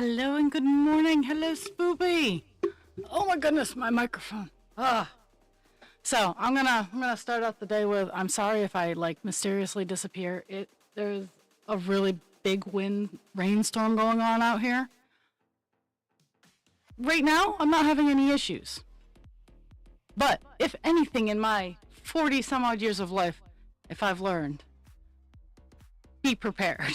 Hello and good morning. Hello, Spoopy. Oh my goodness, my microphone. So I'm gonna start out the day with I'm sorry if I like mysteriously disappear. There's a really big rainstorm going on out here. Right now, I'm not having any issues. But if anything in my 40 some odd years of life, if I've learned, be prepared.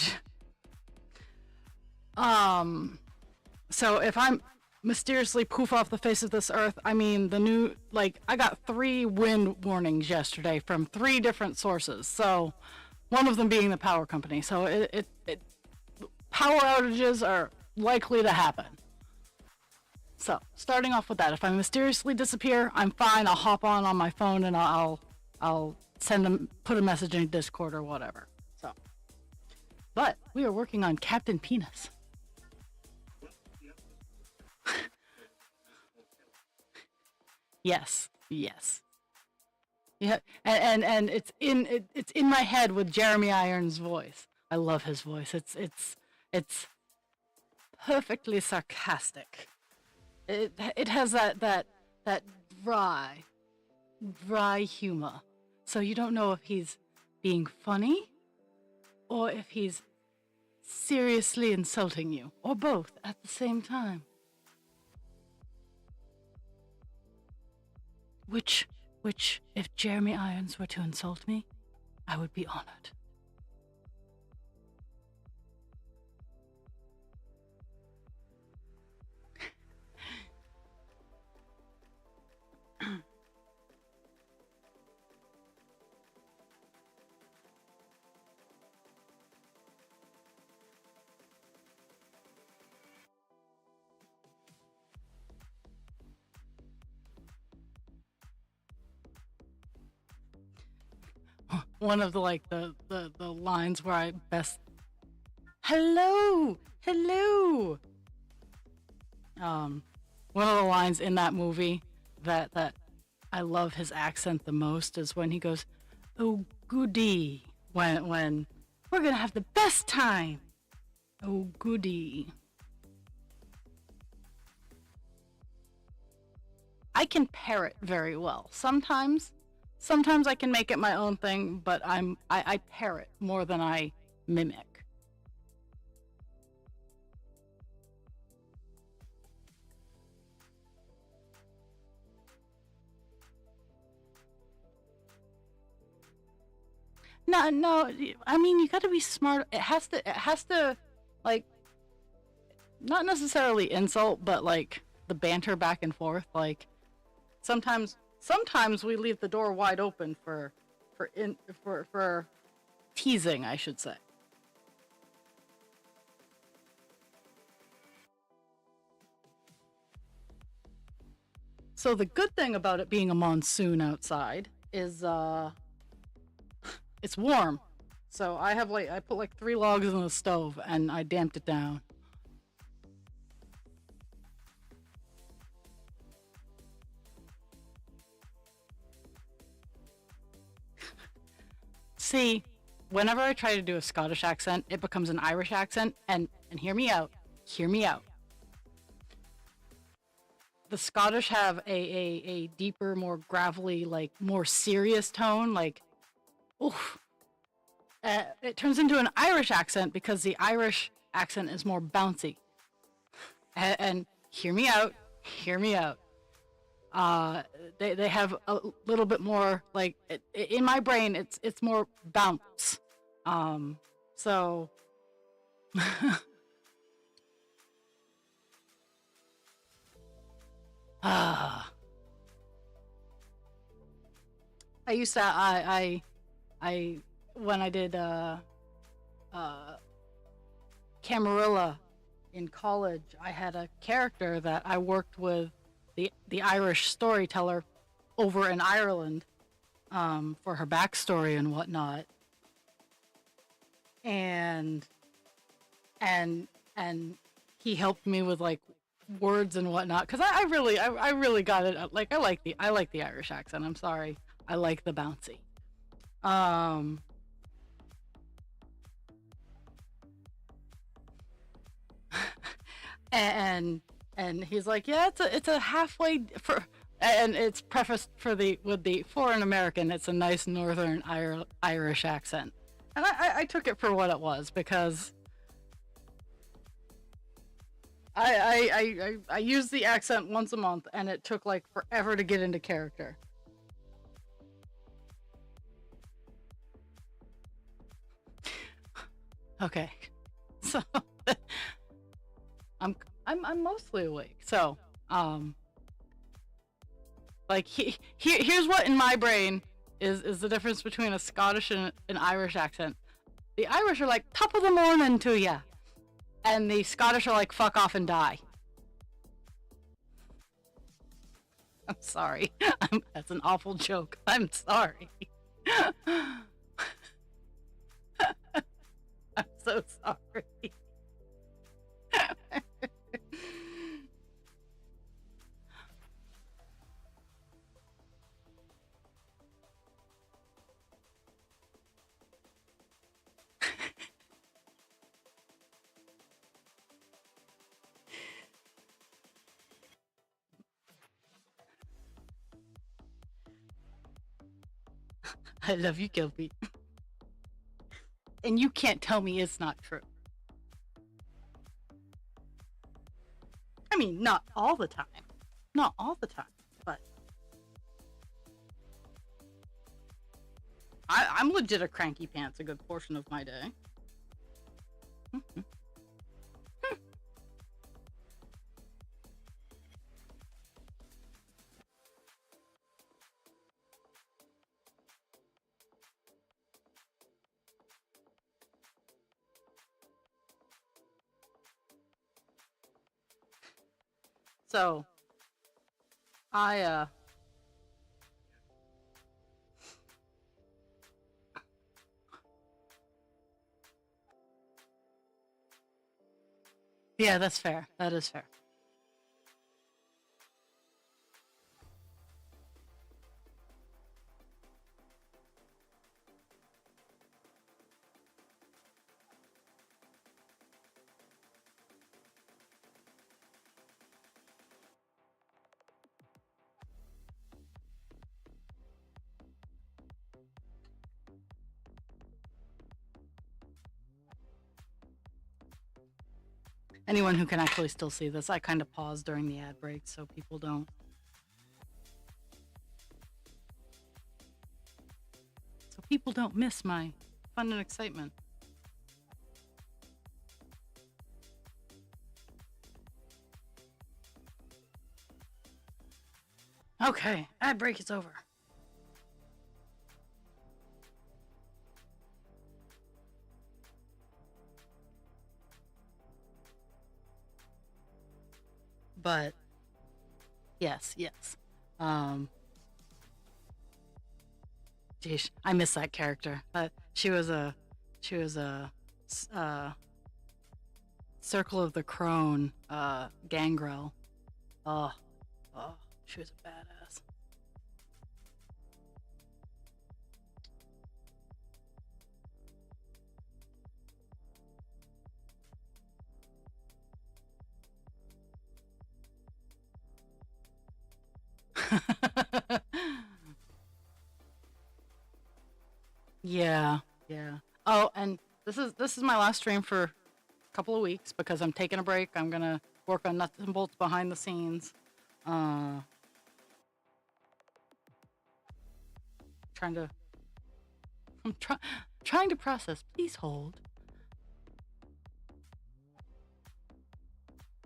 So if I'm mysteriously poof off the face of this earth, I mean I got 3 wind warnings yesterday from 3 different sources. So one of them being the power company. So power outages are likely to happen. So starting off with that, if I mysteriously disappear, I'm fine. I'll hop on my phone and I'll put a message in Discord or whatever. So, but we are working on Captain Penis. Yes. Yeah, and it's in my head with Jeremy Irons' voice. I love his voice. It's perfectly sarcastic. It has that dry humor. So you don't know if he's being funny or if he's seriously insulting you, or both at the same time. Which, if Jeremy Irons were to insult me, I would be honored. One of the lines where I best hello. One of the lines in that movie that I love his accent the most is when he goes, "Oh goody," when we're gonna have the best time. Oh goody. I can parrot very well. Sometimes I can make it my own thing, but I parrot more than I mimic. No, I mean, you gotta be smart. It has to, like, not necessarily insult, but like the banter back and forth. Like, sometimes we leave the door wide open for teasing, I should say. So the good thing about it being a monsoon outside is it's warm. So I put like 3 logs in the stove and I damped it down. See, whenever I try to do a Scottish accent, it becomes an Irish accent, and hear me out. The Scottish have a deeper, more gravelly, like more serious tone, like, oof. It turns into an Irish accent because the Irish accent is more bouncy. And hear me out. They have a little bit more, like, in my brain it's more bounce. So I used to I when I did Camarilla in college, I had a character that I worked with the Irish storyteller over in Ireland for her backstory and whatnot, and he helped me with like words and whatnot because I really got it. Like I like the Irish accent. I'm sorry, I like the bouncy. and and he's like, yeah, it's a halfway for, and it's prefaced for the with the foreign American. It's a nice Northern Irish accent, and I took it for what it was because I use the accent once a month, and it took like forever to get into character. Okay, so I'm I'm mostly awake. So um like here's what in my brain is the difference between a Scottish and an Irish accent. The Irish are like top of the morning to ya, and the Scottish are like fuck off and die. I'm sorry. That's an awful joke. I'm sorry. I'm so sorry. I love you, Gilby. And you can't tell me it's not true. I mean, not all the time. Not all the time. But I'm legit a cranky pants a good portion of my day. So I yeah, that's fair. That is fair. Anyone who can actually still see this, I kind of pause during the ad break so people don't miss my fun and excitement. Okay, ad break is over. But yes. Um, Geez, I miss that character. She was a Circle of the Crone gangrel. Oh, oh, she was a badass. Yeah, yeah. Oh, and this is my last stream for a couple of weeks because I'm taking a break. I'm gonna work on nuts and bolts behind the scenes. Uh, trying to I'm trying to process. Please hold.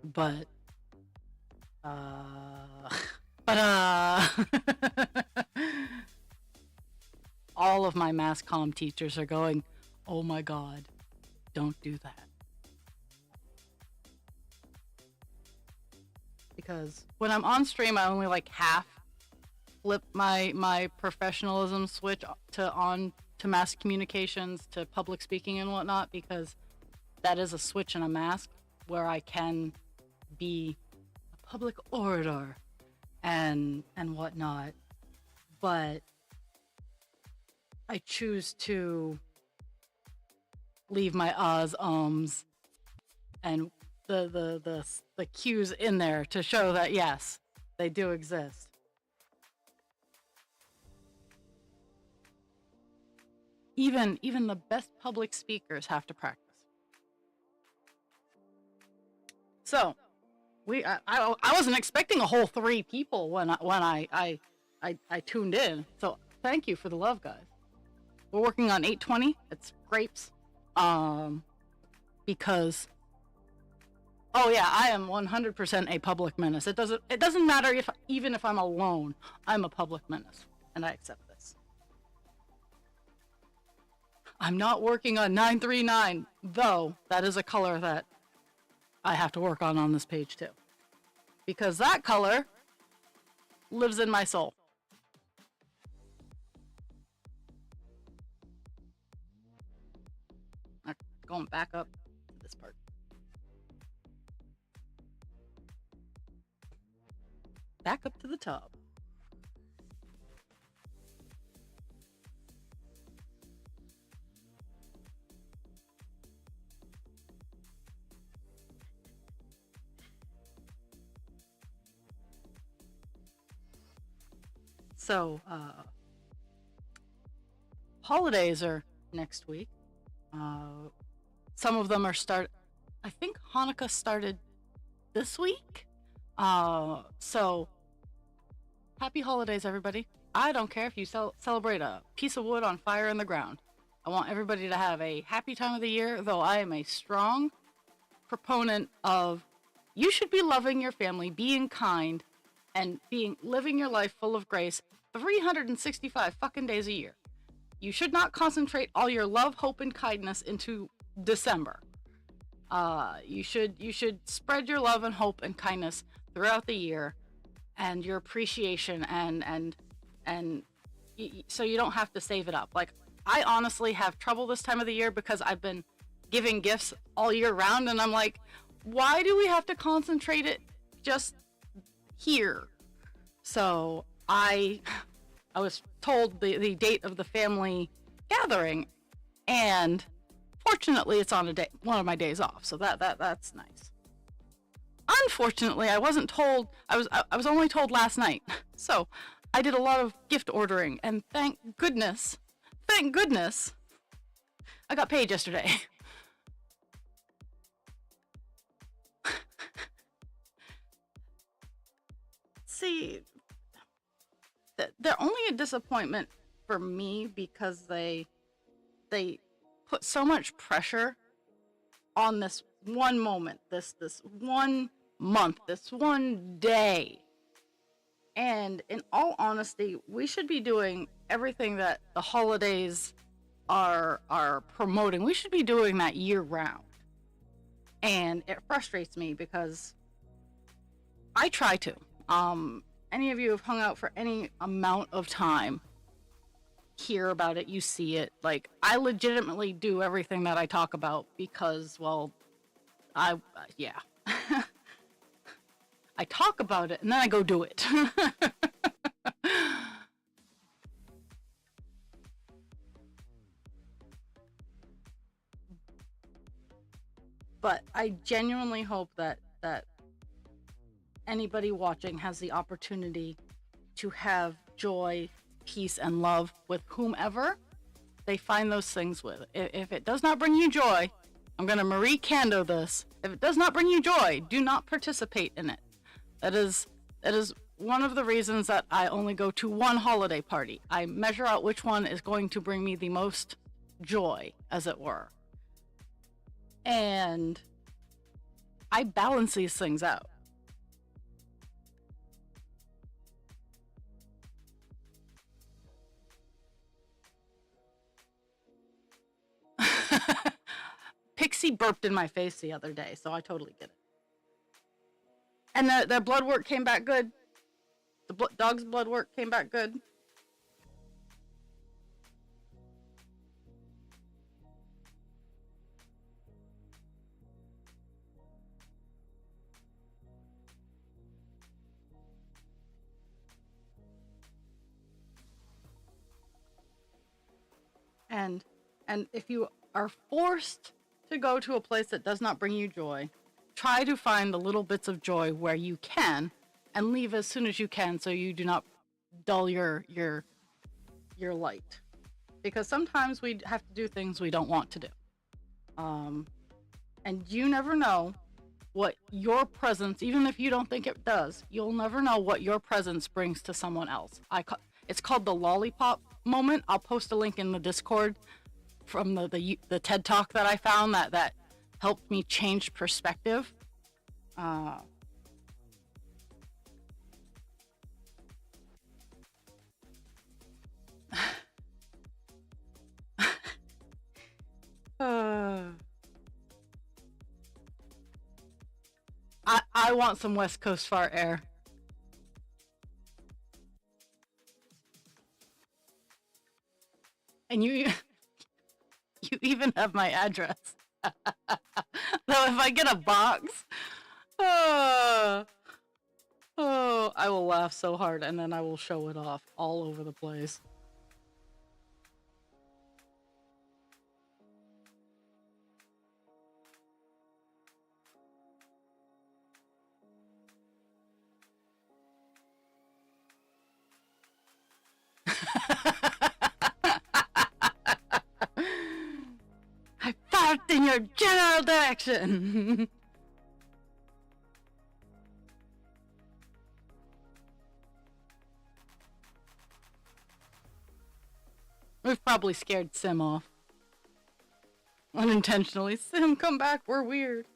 But uh, but all of my mass comm teachers are going, "Oh my god, don't do that." Because when I'm on stream, I only like half flip my professionalism switch to on to mass communications, to public speaking and whatnot, because that is a switch and a mask where I can be a public orator and whatnot. But I choose to leave my ahs, ums, and the cues in there to show that yes, they do exist. Even the best public speakers have to practice. So, I wasn't expecting a whole 3 people when I tuned in. So thank you for the love, guys. We're working on 820. It's grapes. Because oh yeah, I am 100% a public menace. It doesn't matter even if I'm alone, I'm a public menace, and I accept this. I'm not working on 939, though that is a color that I have to work on this page too. Because that color lives in my soul. Going back up to this part. Back up to the tub. So, holidays are next week. Some of them are I think Hanukkah started this week. So happy holidays, everybody. I don't care if you celebrate a piece of wood on fire in the ground. I want everybody to have a happy time of the year, though I am a strong proponent of you should be loving your family, being kind, and living your life full of grace 365 fucking days a year. You should not concentrate all your love, hope, and kindness into December. You should spread your love and hope and kindness throughout the year, and your appreciation and so you don't have to save it up. Like, I honestly have trouble this time of the year because I've been giving gifts all year round, and I'm like, why do we have to concentrate it just here? So I was told the date of the family gathering, and fortunately it's on one of my days off, so that's nice. Unfortunately, I wasn't told. I was only told last night, so I did a lot of gift ordering, and thank goodness, I got paid yesterday. See, they're only a disappointment for me because they put so much pressure on this one moment, this one month, this one day. And in all honesty, we should be doing everything that the holidays are promoting. We should be doing that year round. And it frustrates me because I try to. Any of you have hung out for any amount of time, hear about it, you see it. Like, I legitimately do everything that I talk about because, well, yeah. I talk about it and then I go do it. But I genuinely hope that anybody watching has the opportunity to have joy, peace, and love with whomever they find those things with. If it does not bring you joy, I'm going to Marie Kondo this. If it does not bring you joy, do not participate in it. That is one of the reasons that I only go to one holiday party. I measure out which one is going to bring me the most joy, as it were. And I balance these things out. Pixie burped in my face the other day, so I totally get it. And the blood work came back good. The dog's blood work came back good. And if you are forced to go to a place that does not bring you joy, try to find the little bits of joy where you can, and leave as soon as you can, so you do not dull your light. Because sometimes we have to do things we don't want to do. And you never know what your presence, even if you don't think it does, you'll never know what your presence brings to someone else. It's called the lollipop moment. I'll post a link in the Discord from the TED Talk that I found that helped me change perspective. Uh, uh, I want some West Coast far air. And you you even have my address. So if I get a box, uh, oh, I will laugh so hard, and then I will show it off all over the place. I farted in your general direction. We've probably scared Sim off. Unintentionally. Sim, come back, we're weird.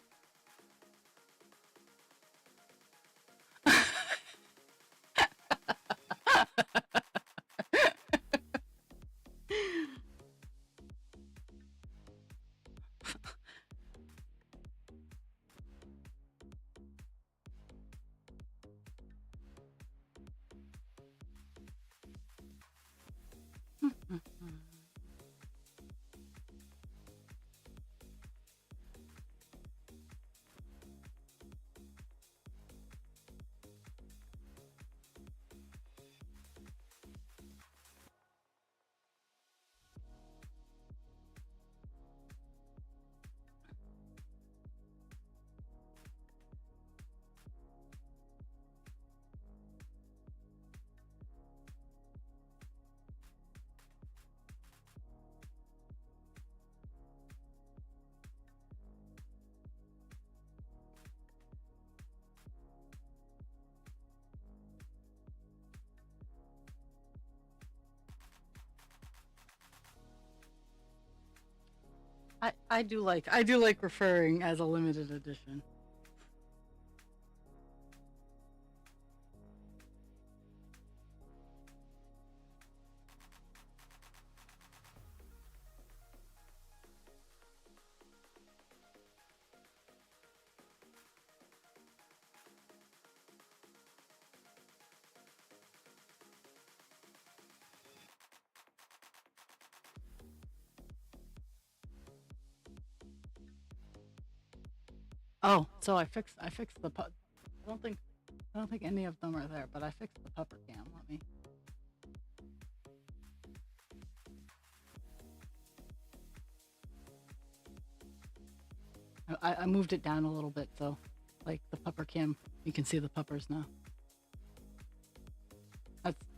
I do like referring as a limited edition. Oh, so I fixed the put. I don't think any of them are there, but I fixed the pupper cam. Let me. I moved it down a little bit, so like the pupper cam, you can see the puppers now.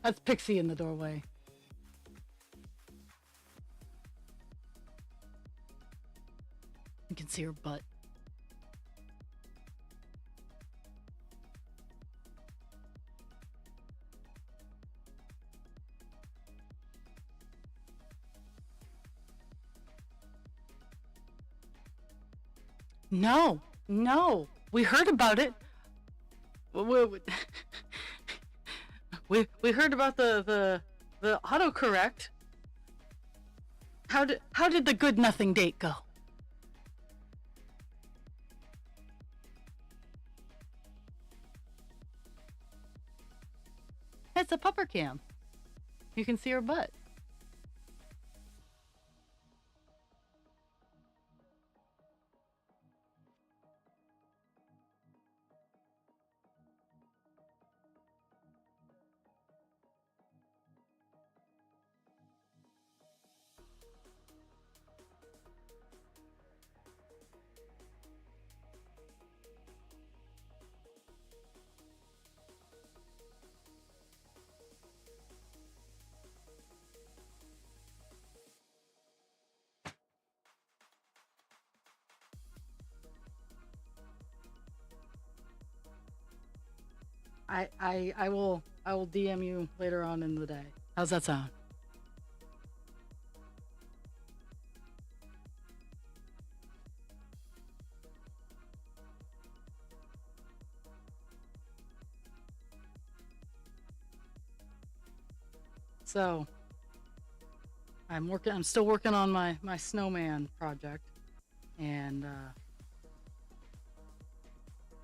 That's Pixie in the doorway. You can see her butt. No, no, we heard about it. We, we heard about the autocorrect. How did the good nothing date go? It's a pupper cam. You can see her butt. I will DM you later on in the day. How's that sound? So I'm still working on my snowman project, and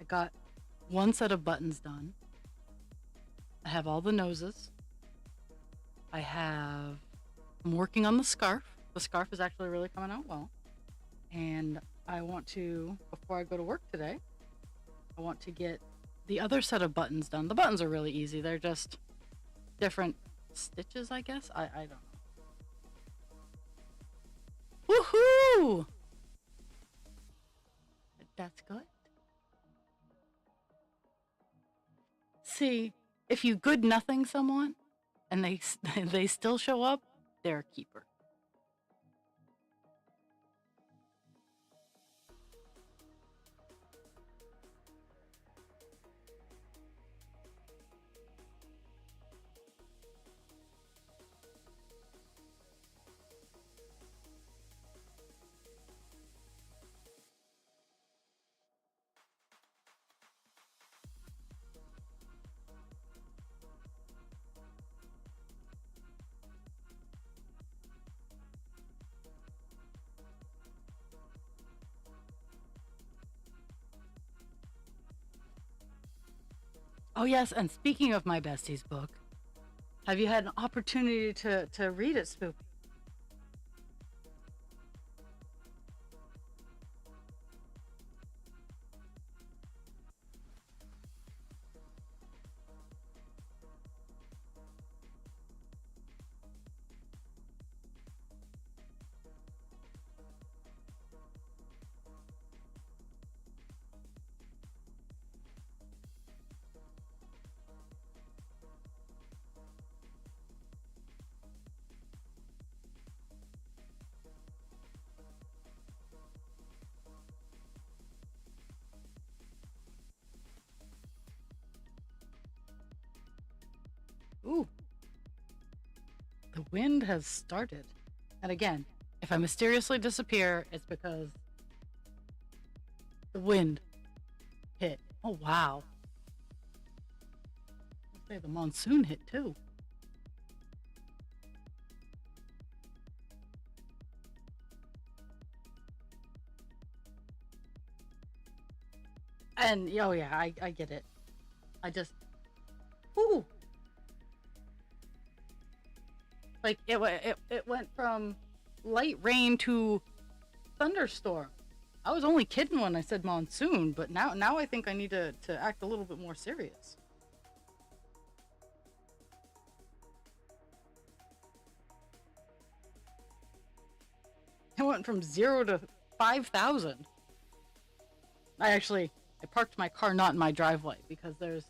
I got one set of buttons done. I have all the noses. I'm working on the scarf. The scarf is actually really coming out well. And I want to, before I go to work today, I want to get the other set of buttons done. The buttons are really easy. They're just different stitches, I guess. I don't know. Woohoo! That's good. See, if you good nothing someone and they they still show up, they're a keeper. Oh yes, and speaking of my bestie's book, have you had an opportunity to read it, Spoop? Ooh, the wind has started. And again, if I mysteriously disappear, it's because the wind hit. Oh wow. I'll say the monsoon hit too. And oh yeah, I get it. I just ooh, like it went from light rain to thunderstorm. I was only kidding when I said monsoon, but now I think I need to act a little bit more serious. It went from 0 to 5,000. I parked my car not in my driveway because there's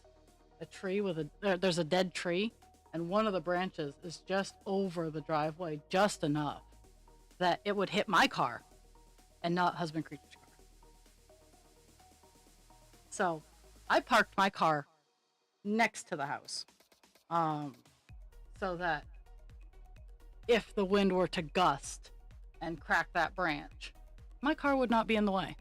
a tree with there's a dead tree, and one of the branches is just over the driveway just enough that it would hit my car and not husband creature's car. So I parked my car next to the house, um, so that if the wind were to gust and crack that branch, my car would not be in the way.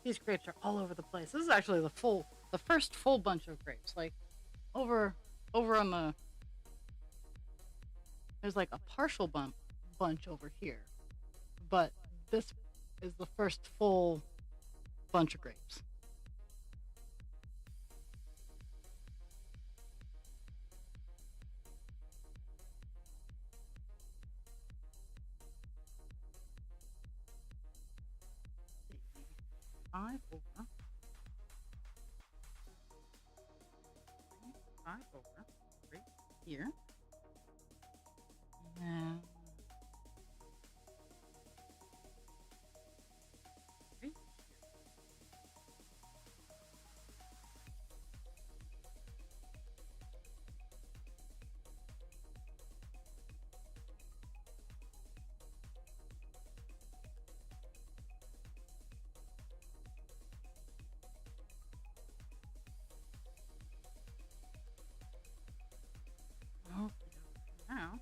These grapes are all over the place. This is actually the first full bunch of grapes. Like over, over on the, there's like a partial bunch over here, but this is the first full bunch of grapes. Five over, five over, right here, and right. Oh, now.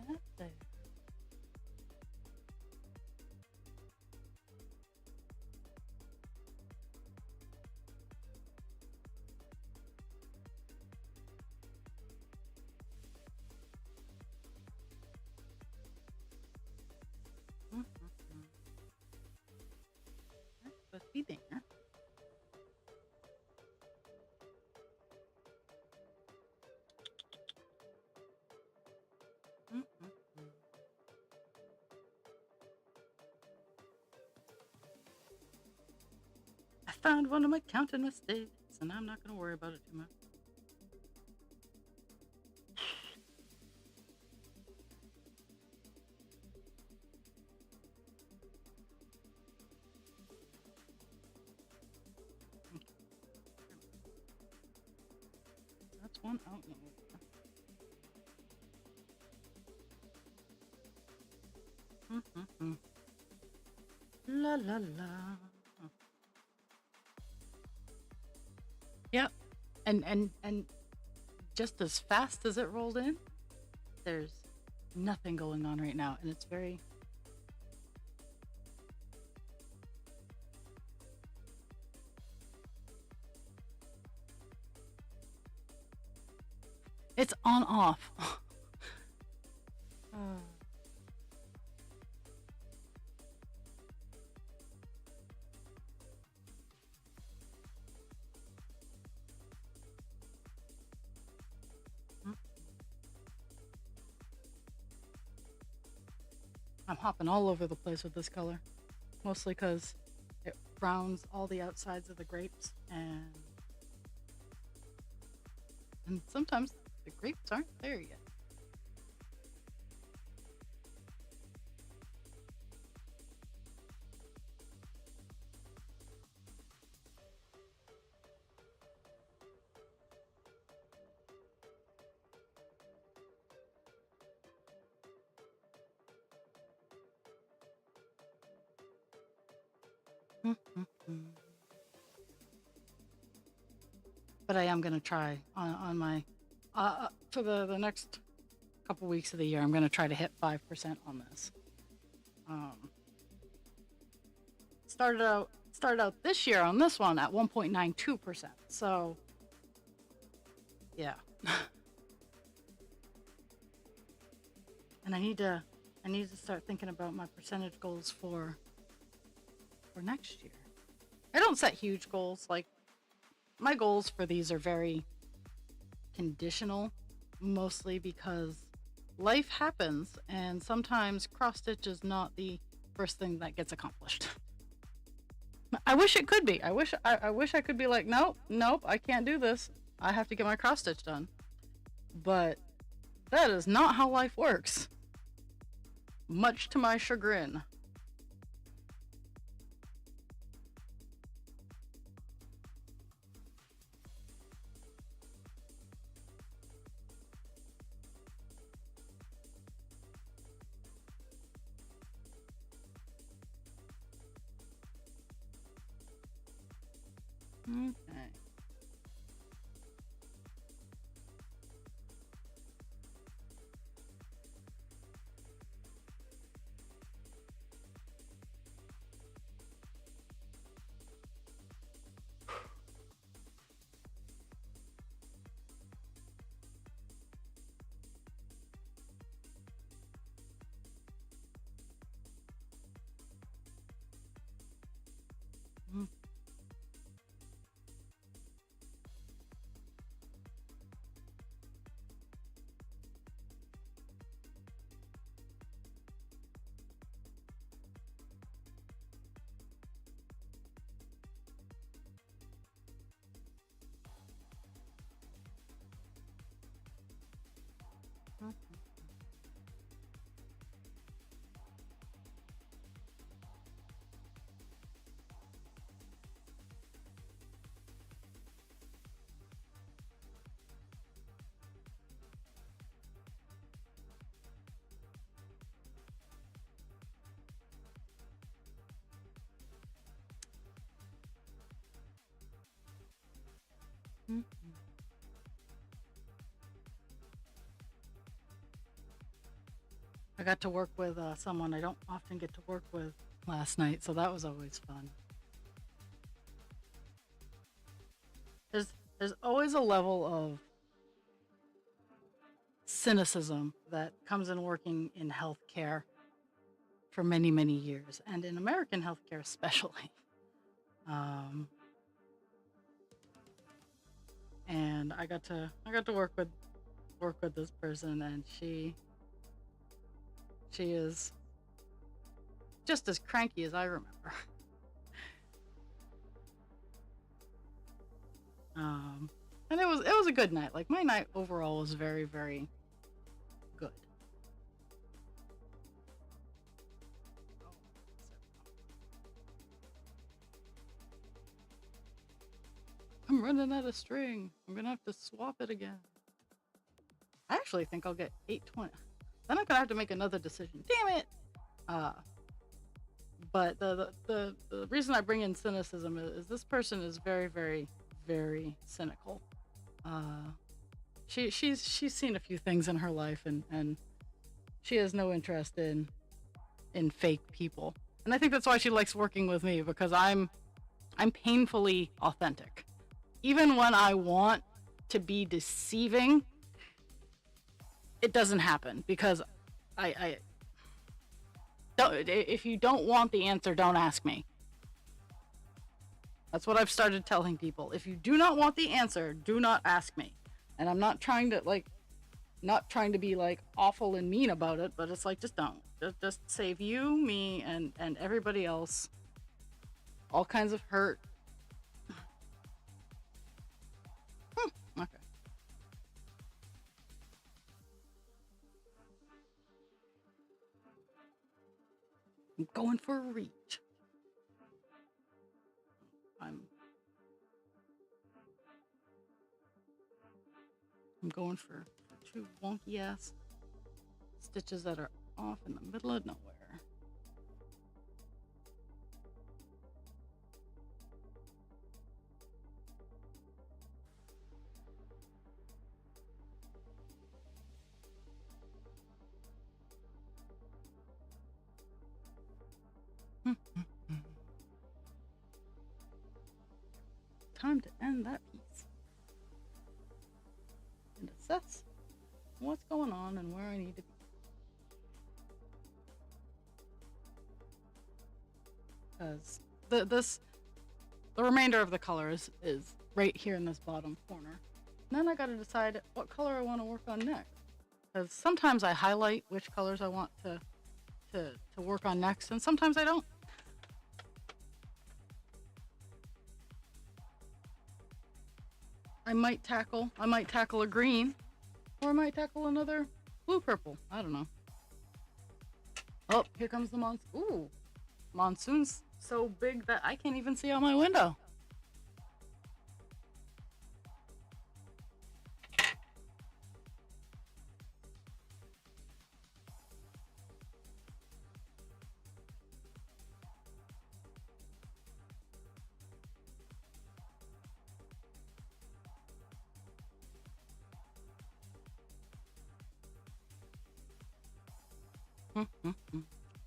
That there. That's supposed to be there. I found one of my counting mistakes, and I'm not going to worry about it too much. That's one out in the open. La la la. Yep. And just as fast as it rolled in, there's nothing going on right now, and it's very it's on off. I'm hopping all over the place with this color, mostly because it browns all the outsides of the grapes, and sometimes the grapes aren't there yet. But I am going to try on my for the next couple weeks of the year. I'm going to try to hit 5% on this. Started out this year on this one at 1.92%. So yeah. And I need to I need to start thinking about my percentage goals for next year. I don't set huge goals. Like, my goals for these are very conditional, mostly because life happens and sometimes cross stitch is not the first thing that gets accomplished. I wish it could be. I wish I could be like, nope, I can't do this. I have to get my cross stitch done. But that is not how life works. Much to my chagrin. Okay. Mhm. I got to work with someone I don't often get to work with last night, so that was always fun. There's always a level of cynicism that comes in working in healthcare for many, many years, and in American healthcare especially. Um, and I got to work with this person, and she is just as cranky as I remember. Um, and it was a good night. Like, my night overall was very, very good. I'm running out of string. I'm gonna have to swap it again. I actually think I'll get 820. Then I'm gonna have to make another decision. Damn it! Uh, but the reason I bring in cynicism is this person is very, very, very cynical. Uh, she's seen a few things in her life, and she has no interest in fake people. And I think that's why she likes working with me, because I'm painfully authentic. Even when I want to be deceiving, it doesn't happen, because I don't. If you don't want the answer, don't ask me. That's what I've started telling people. If you do not want the answer, do not ask me. And I'm not trying to be like awful and mean about it, but it's like, just don't. Just save you, me, and everybody else all kinds of hurt. Okay. I'm going for a reach. I'm I'm going for two wonky ass stitches that are off in the middle of nowhere. Time to end that piece and assess what's going on and where I need to be. because the remainder of the color is right here in this bottom corner. And then I got to decide what color I want to work on next, because sometimes I highlight which colors I want to work on next, and sometimes I don't. I might tackle a green, or I might tackle another blue purple. I don't know. Oh, here comes the monsoon. Ooh, monsoon's so big that I can't even see out my window.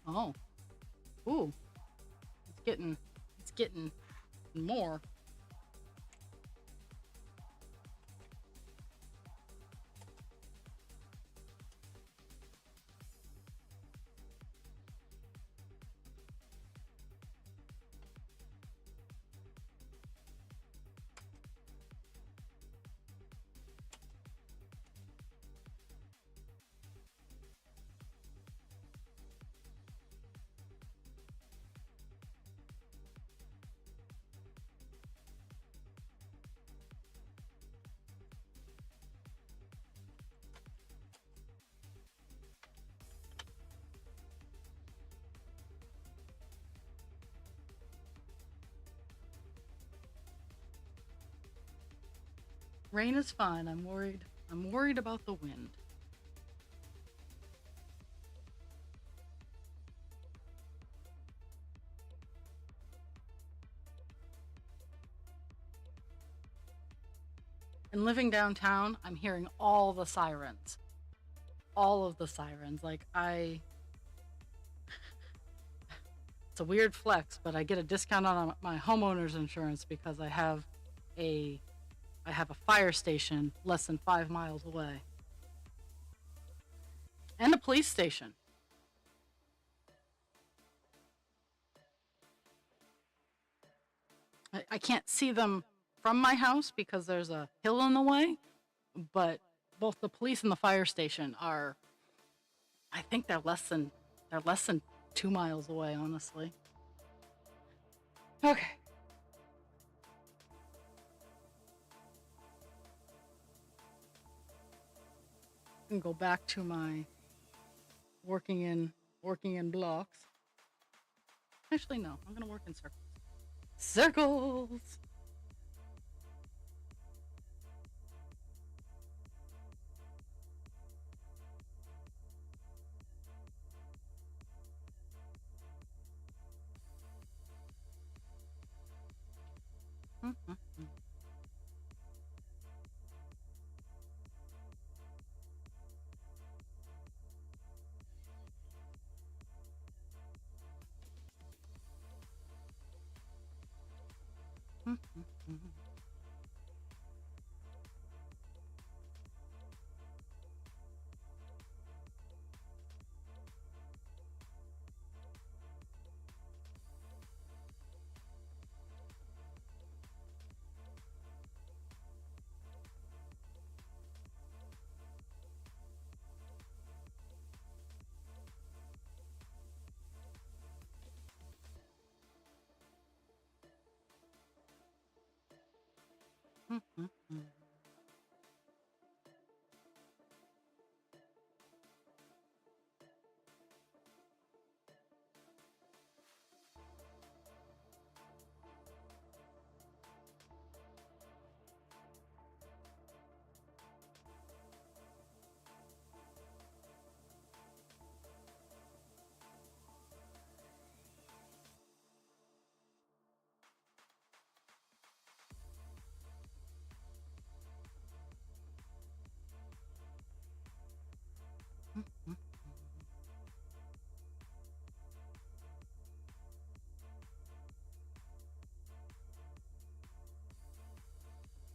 Oh, ooh, it's getting more. Rain is fine. I'm worried. I'm worried about the wind. And living downtown, I'm hearing all the sirens. All of the sirens. It's a weird flex, but I get a discount on my homeowner's insurance because a I have a fire station less than 5 miles away. And a police station. I can't see them from my house because there's a hill in the way, but both the police and the fire station are, I think they're less than 2 miles away, honestly. Okay. I can go back to my working in blocks. Actually, no, I'm gonna work in circles. Circles.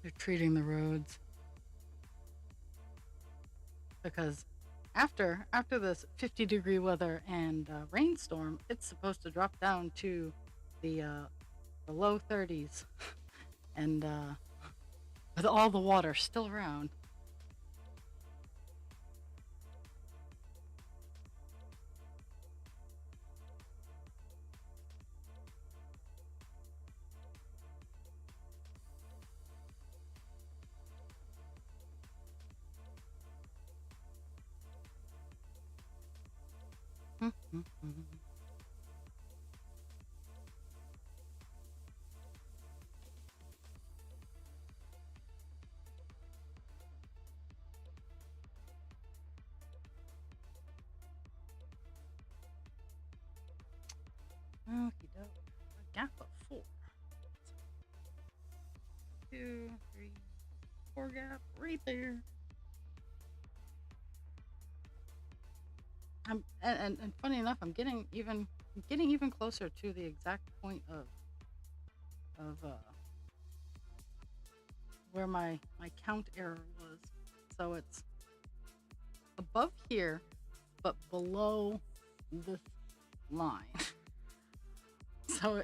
They're treating the roads because after this 50-degree weather and rainstorm, it's supposed to drop down to the low 30s, and with all the water still around. Okie doke. A gap of 4. 2, 3, 4 gap right there. And funny enough, I'm getting even closer to the exact point of where my count error was. So it's above here, but below this line. So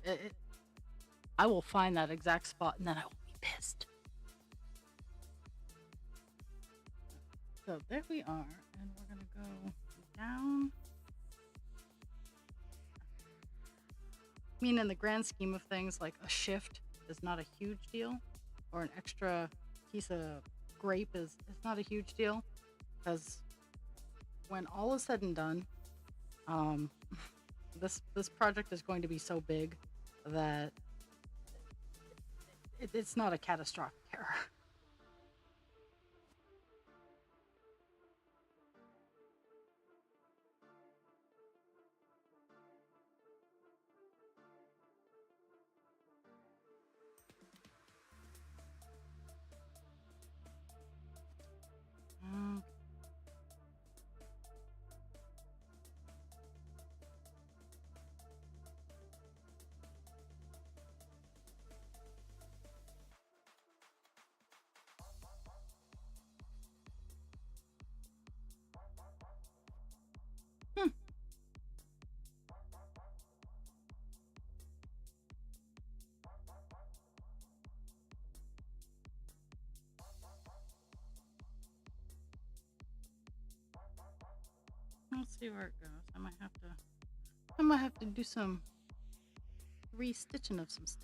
I will find that exact spot and then I will be pissed. So there we are, and we're gonna go down. I mean, in the grand scheme of things, like a shift is not a huge deal, or an extra piece of grape is not a huge deal, because when all is said and done, um, this project is going to be so big that it's not a catastrophic error. Um, hmm. Let's see where it goes. I might have to do some restitching of some stuff.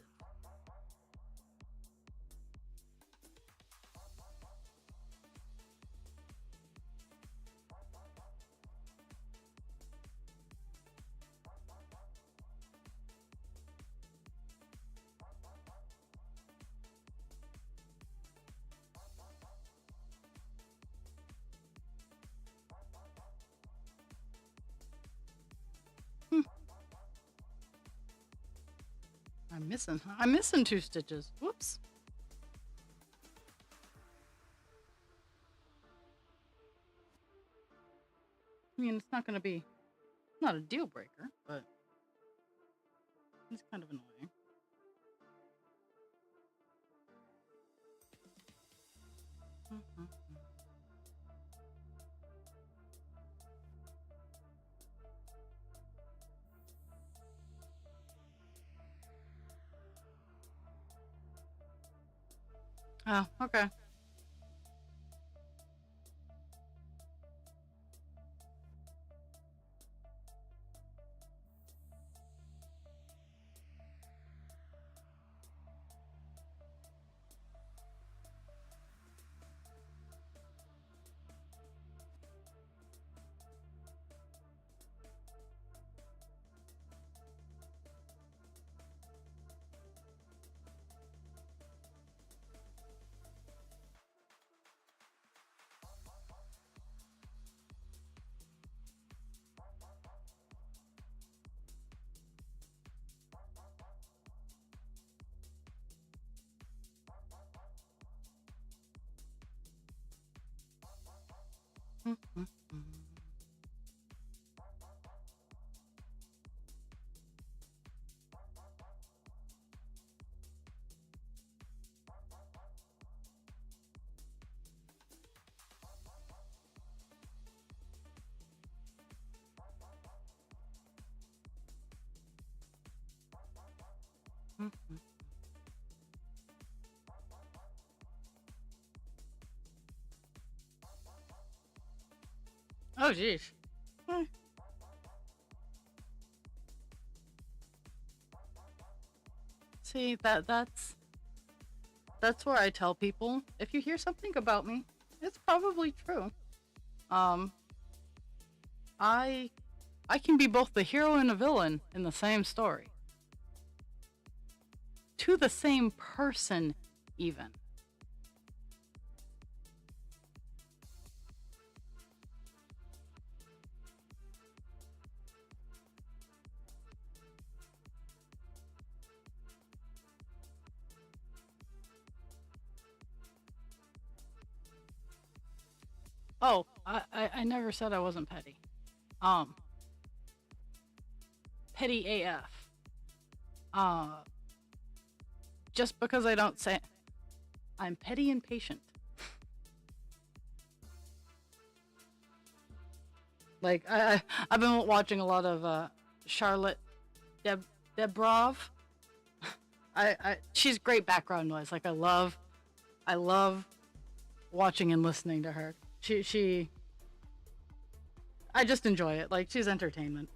Hmm. I'm missing 2 stitches. Whoops. I mean, it's not a deal breaker, but it's kind of annoying. Mhm. Oh, okay. Mhm. Mhm. Oh, geez. Eh, See, that's where I tell people if you hear something about me, it's probably true. Um, I I can be both the hero and a villain in the same story to the same person, even. Oh, I never said I wasn't petty. Um, Petty AF. Uh, just because I don't say I'm petty and patient. Like I've been watching a lot of Charlotte Debrov. I she's great background noise. Like I love watching and listening to her. She I just enjoy it. Like she's entertainment.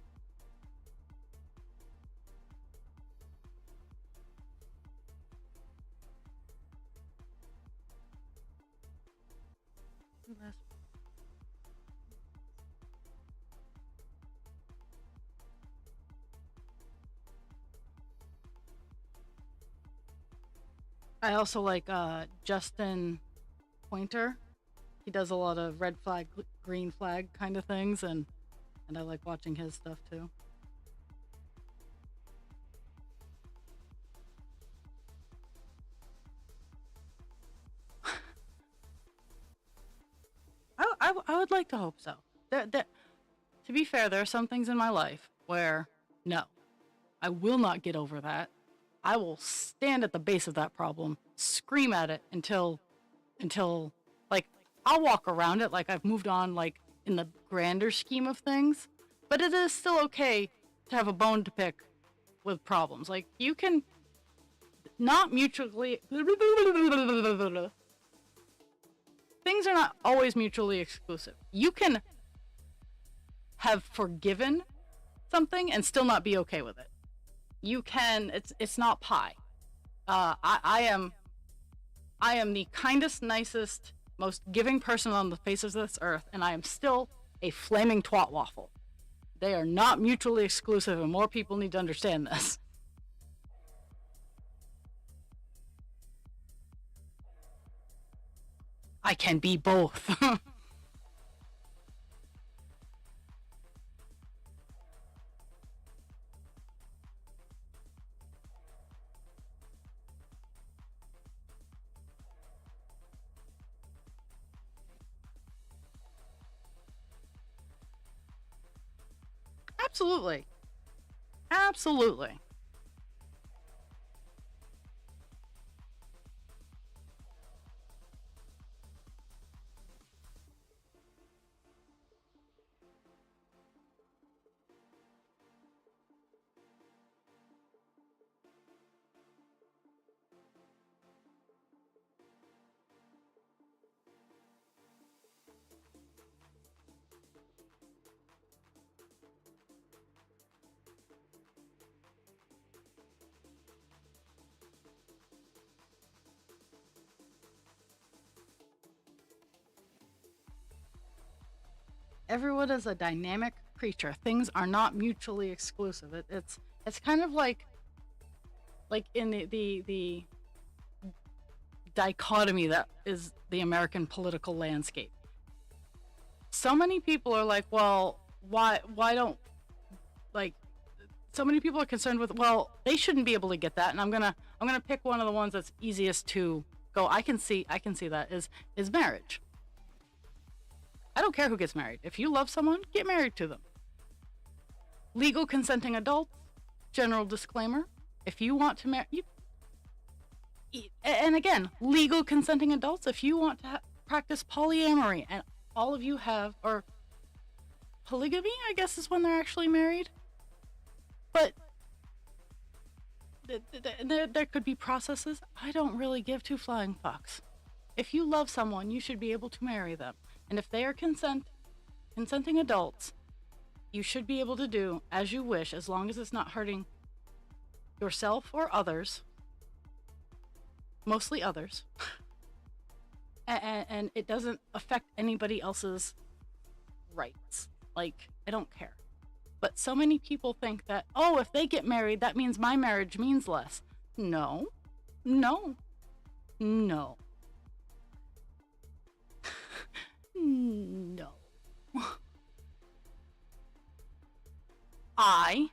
I also like Justin Pointer. He does a lot of red flag, green flag kind of things, and I like watching his stuff too. I would like to hope so. To be fair, there are some things in my life where no, I will not get over that. I will stand at the base of that problem, scream at it until like I'll walk around it like I've moved on like in the grander scheme of things, but it is still okay to have a bone to pick with problems. Like you can not mutually things are not always mutually exclusive. You can have forgiven something and still not be okay with it. You can it's not pie. I am the kindest, nicest, most giving person on the face of this earth, and I am still a flaming twat waffle. They are not mutually exclusive, and more people need to understand this. I can be both. Absolutely. Absolutely. Everyone is a dynamic creature. Things are not mutually exclusive. It's kind of like in the dichotomy that is the American political landscape. So many people are like, well, why don't like so many people are concerned with, well, they shouldn't be able to get that, and I'm gonna pick one of the ones that's easiest to go. I can see that is marriage. I don't care who gets married. If you love someone, get married to them. Legal consenting adults. General disclaimer: if you want to marry, and again, legal consenting adults. If you want to practice polyamory, and all of you have, or polygamy, I guess is when they're actually married. But there could be processes. I don't really give two flying fucks. If you love someone, you should be able to marry them. And if they are consenting adults, you should be able to do as you wish, as long as it's not hurting yourself or others, mostly others, and it doesn't affect anybody else's rights. Like, I don't care. But so many people think that, oh, if they get married, that means my marriage means less. No, no, no, no. I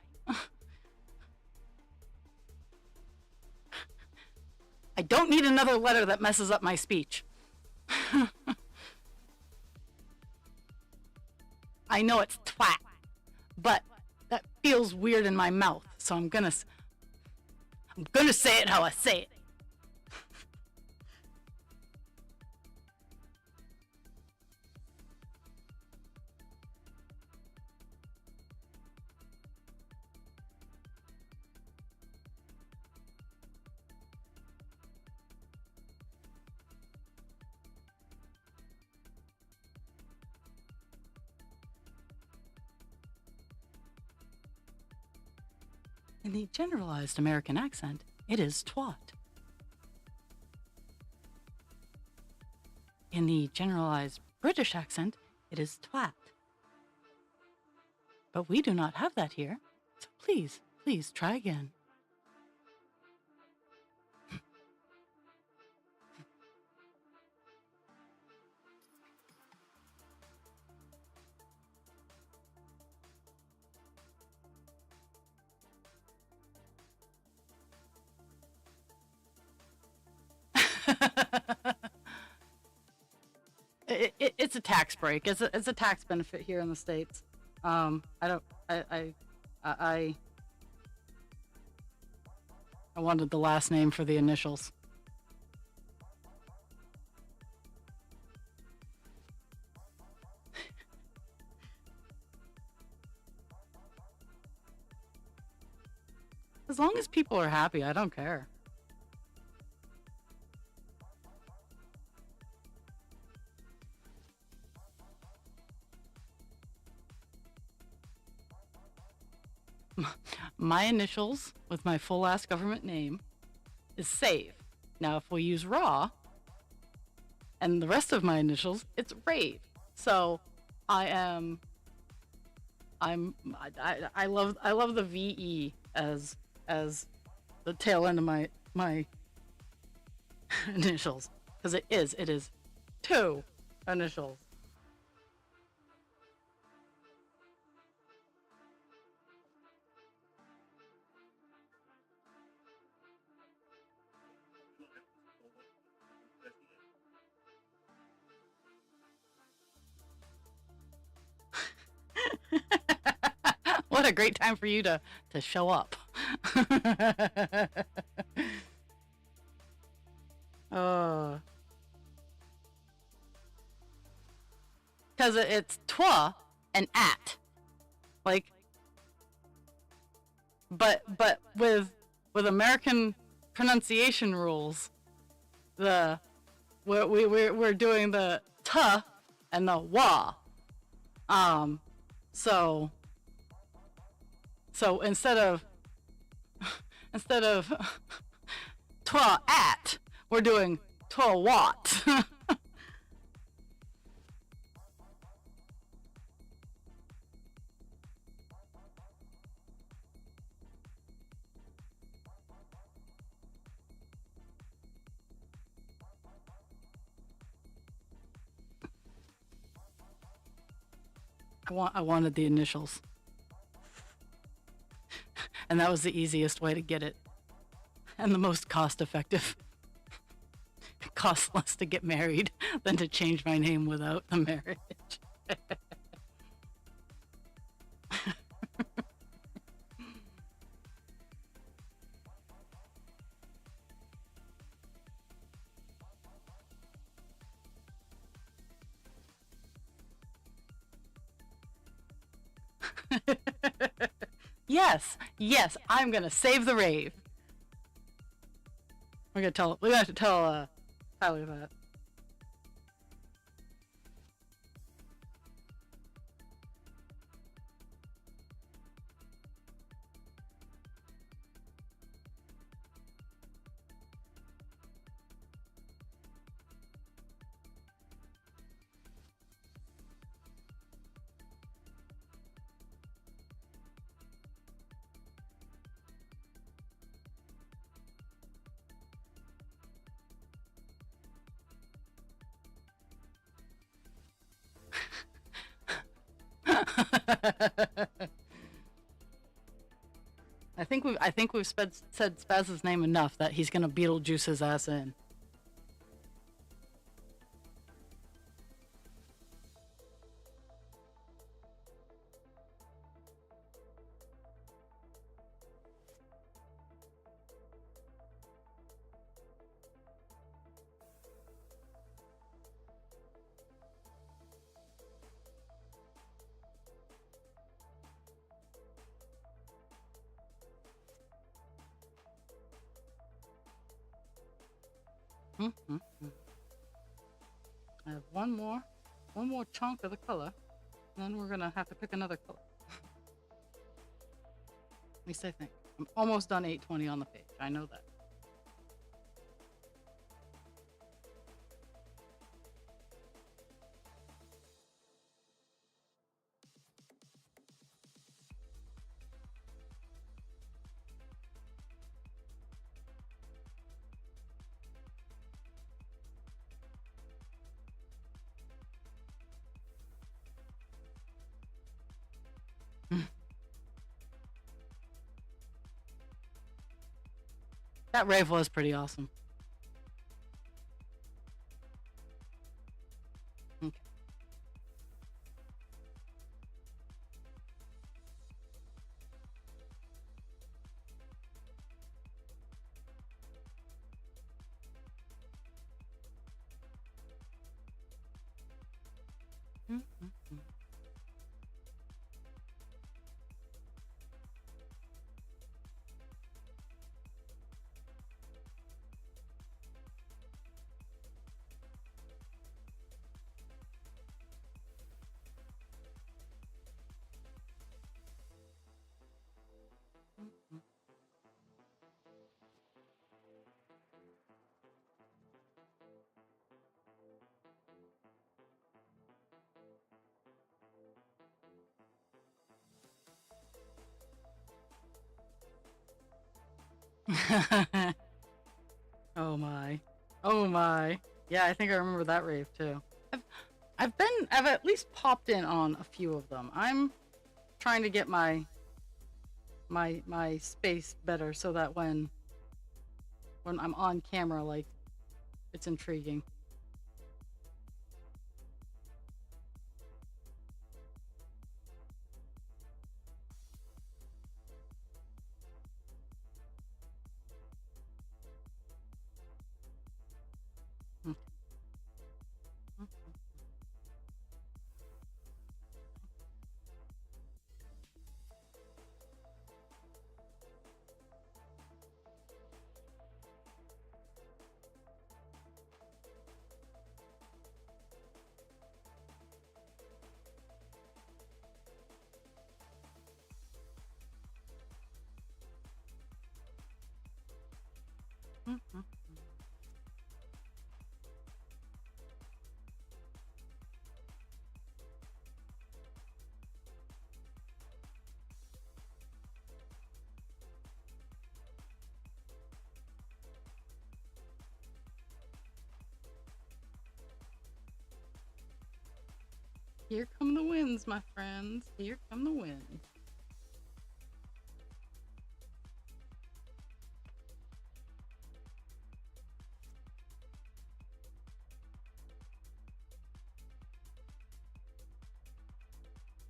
don't need another letter that messes up my speech. I know it's twat, but that feels weird in my mouth, so I'm gonna say it how I say it. In the generalized American accent, it is twat. In the generalized British accent, it is twat. But we do not have that here, so please, please try again. It's a tax break. It's a tax benefit here in the States. I wanted the last name for the initials. As long as people are happy, I don't care. My initials with my full last government name is save. Now, if we use raw and the rest of my initials, it's rave. So I love the VE as the tail end of my initials, because it is two initials. What a great time for you to show up. Because it's twa and at, like, but with American pronunciation rules, we're doing the ta and the wa. So instead of twa at, we're doing twa wat. I wanted the initials. And that was the easiest way to get it. And the most cost effective. It costs less to get married than to change my name without the marriage. Yes, I'm gonna save the rave. We got to tell Tyler that. I think we've said Spaz's name enough that he's gonna Beetlejuice his ass in. Mm-hmm. I have one more chunk of the color, and then we're gonna have to pick another color. At least I think. I'm almost done 820 on the page. I know that. That rave was pretty awesome. Okay. Mm-hmm. Oh my. Oh my. Yeah, I think I remember that rave too. I've at least popped in on a few of them. I'm trying to get my space better so that when I'm on camera, like, it's intriguing. Mm-hmm. Here come the winds, my friends. Here come the winds.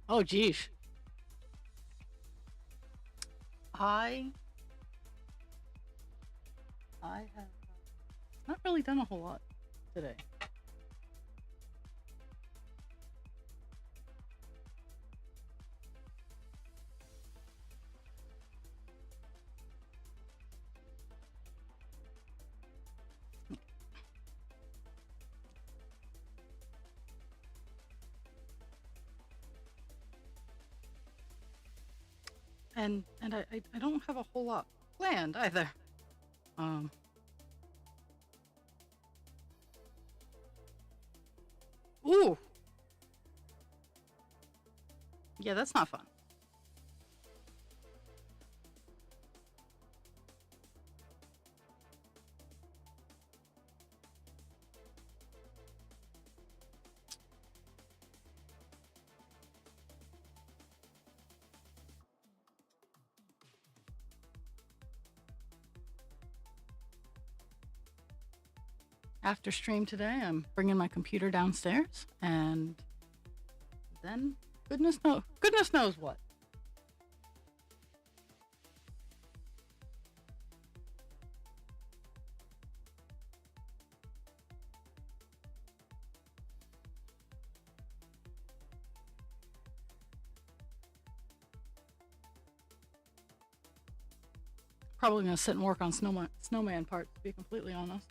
Oh, geez. I have not really done a whole lot today. And I don't have a whole lot planned either. Um, ooh, yeah, that's not fun. After stream today, I'm bringing my computer downstairs, and then goodness knows what. Probably gonna sit and work on snowman parts, to be completely honest.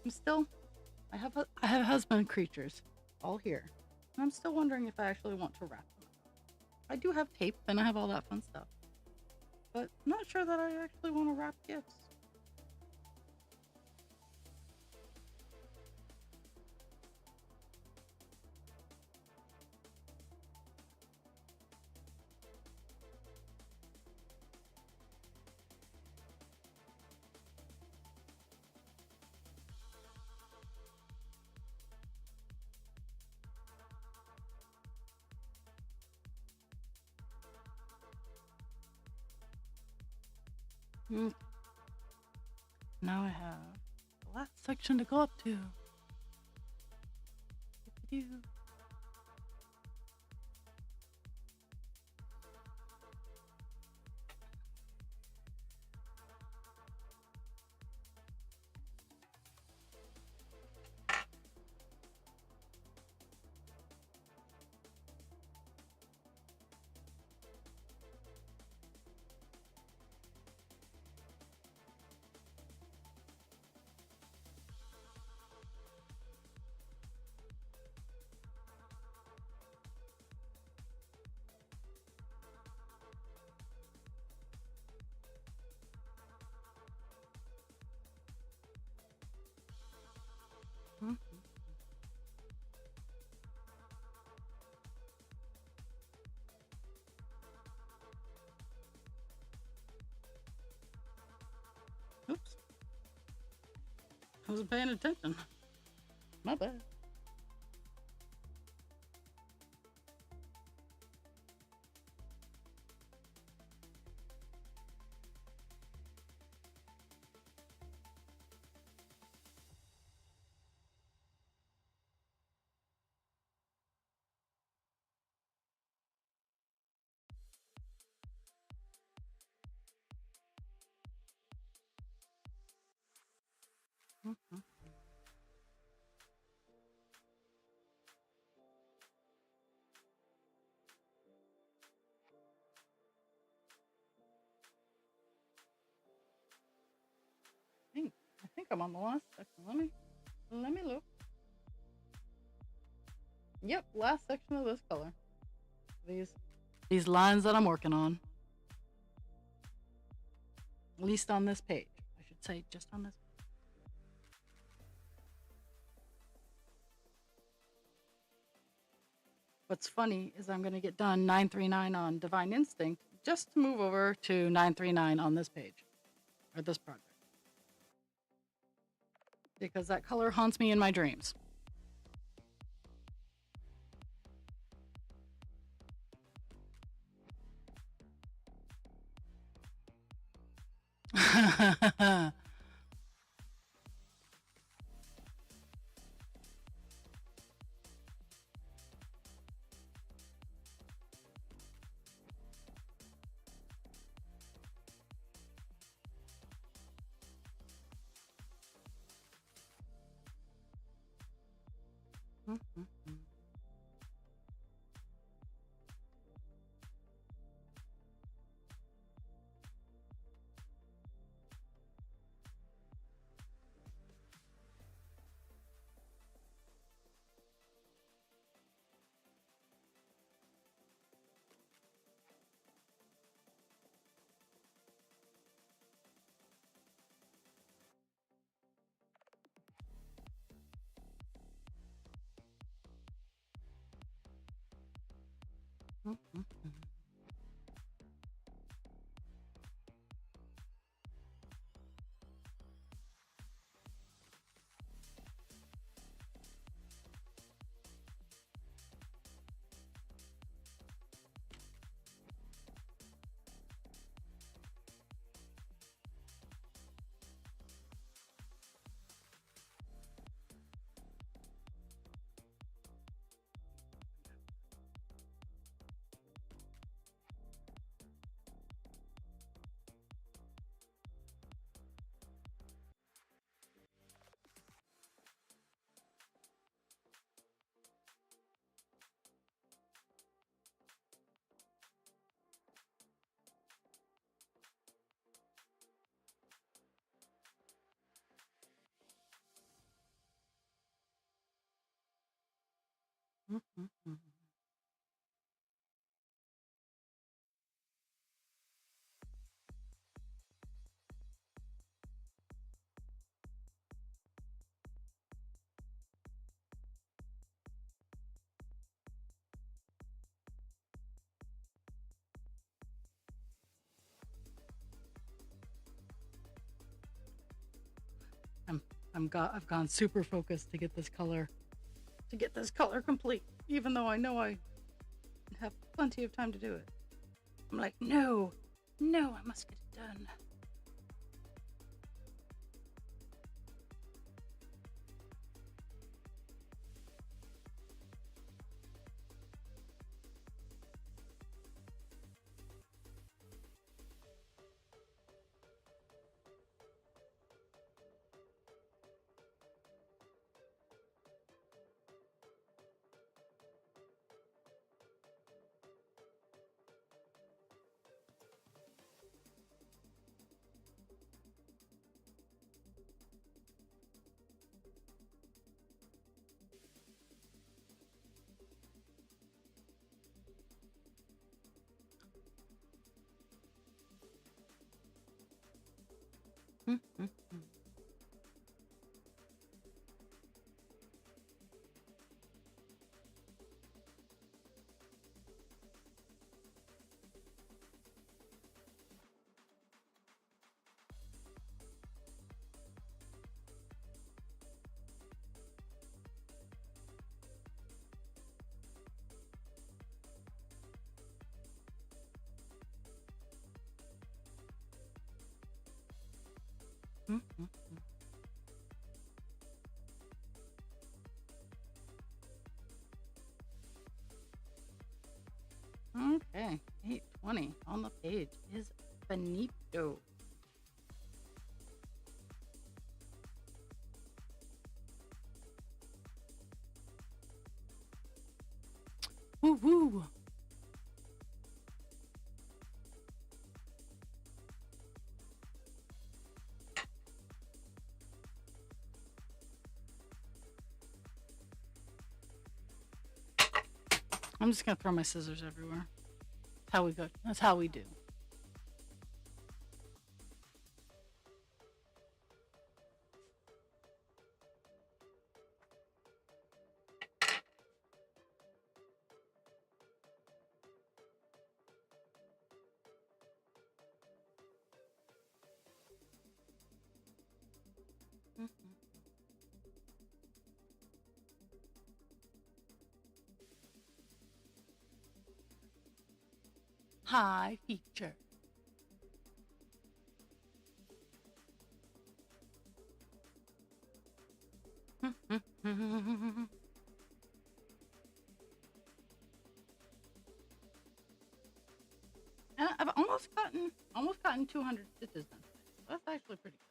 I'm still, I have husband creatures all here, and I'm still wondering if I actually want to wrap them. I do have tape and I have all that fun stuff, but I'm not sure that I actually want to wrap gifts. Mm. Now I have the last section to go up to. Hmm? Oops. I wasn't paying attention. My bad. Mhm. I think I'm on the last section. Let me look. Yep, last section of this color. These these lines that I'm working on. At least on this page. I should say just on this. What's funny is I'm going to get done 939 on Divine Instinct just to move over to 939 on this page or this project. Because that color haunts me in my dreams. I'm I've gone super focused to get this color complete, even though I know I have plenty of time to do it. I'm like, no, I must get it done. Okay, 8:20 on the page is finito. Woo woo. I'm just gonna throw my scissors everywhere. That's how we go. That's how we do. High feature. And I've almost gotten 200 stitches done. That's actually pretty good.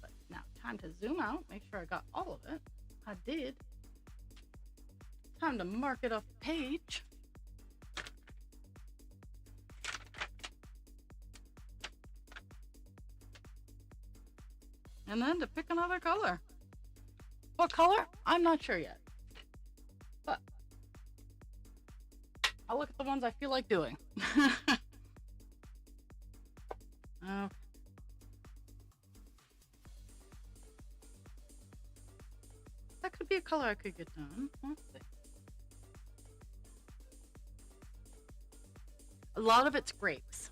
But now, time to zoom out, make sure I got all of it. I did. Time to mark it off the page. And then to pick another color. What color? I'm not sure yet. But I'll look at the ones I feel like doing. Okay. That could be a color I could get done. Let's see. A lot of it's grapes.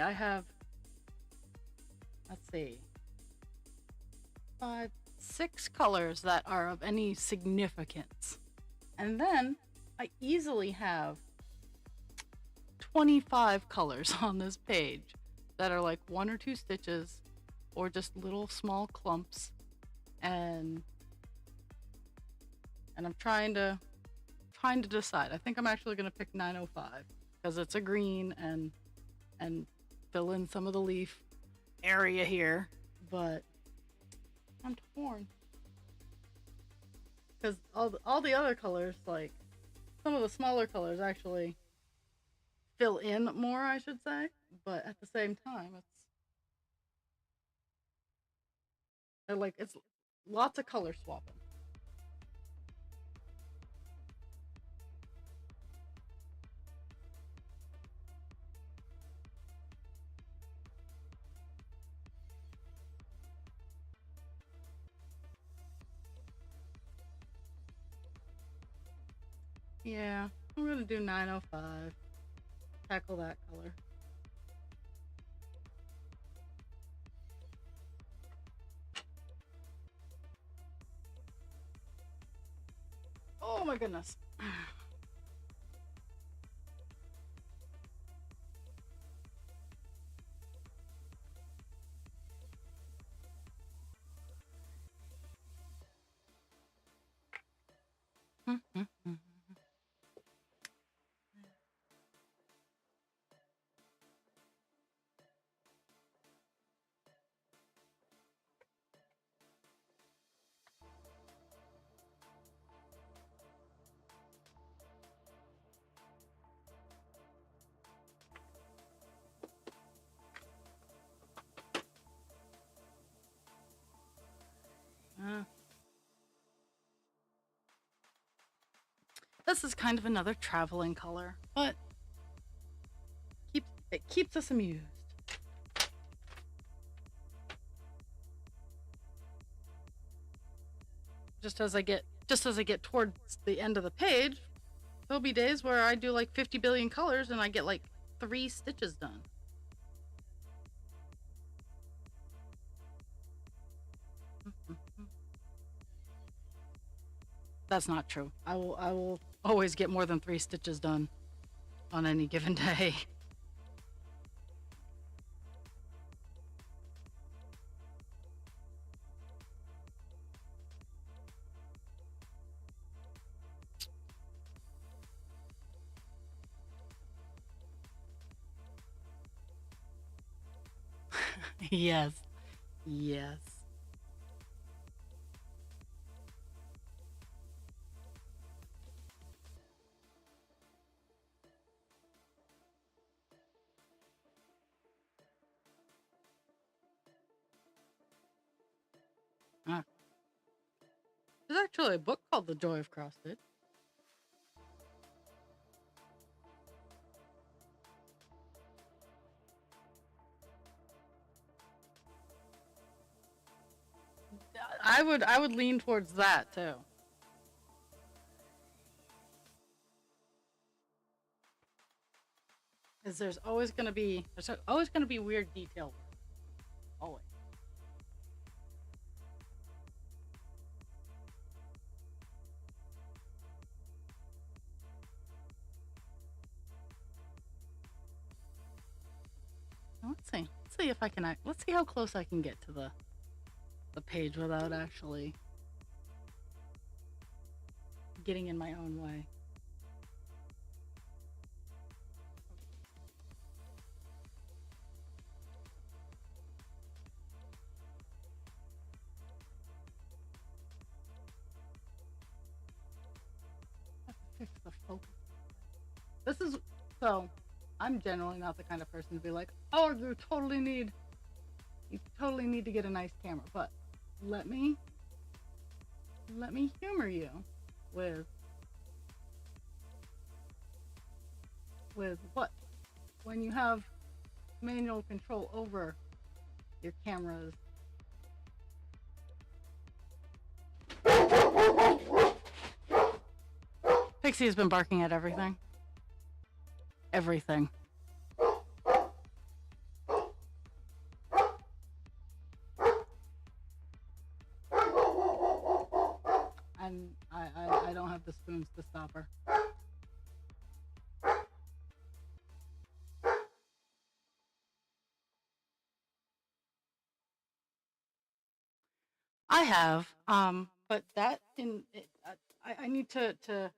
I have, let's see, 6 colors that are of any significance. And then I easily have 25 colors on this page that are like 1 or 2 stitches or just little small clumps. And I'm trying to decide. I think I'm actually going to pick 905 because it's a green and fill in some of the leaf area here, but I'm torn because all the other colors, like some of the smaller colors, actually fill in more, I should say, but at the same time, it's lots of color swapping. Yeah, I'm gonna do 905. Tackle that color. Oh my goodness. This is kind of another traveling color, but it keeps us amused. Just as I get towards the end of the page, there'll be days where I do like 50 billion colors and I get like 3 stitches done. That's not true. I will always get more than 3 stitches done on any given day. Yes. Yes. There's actually a book called The Joy of Cross Stitch. I would lean towards that too. Because there's always gonna be weird detail work. Always. Let's see. see if I can. Let's see how close I can get to the page without actually getting in my own way. I have to fix the focus. This is so. I'm generally not the kind of person to be like, oh, you totally need to get a nice camera. But let me humor you with what? When you have manual control over your cameras. Pixie has been barking at everything. Everything. And I don't have the spoons to stop her. I have, but that I need to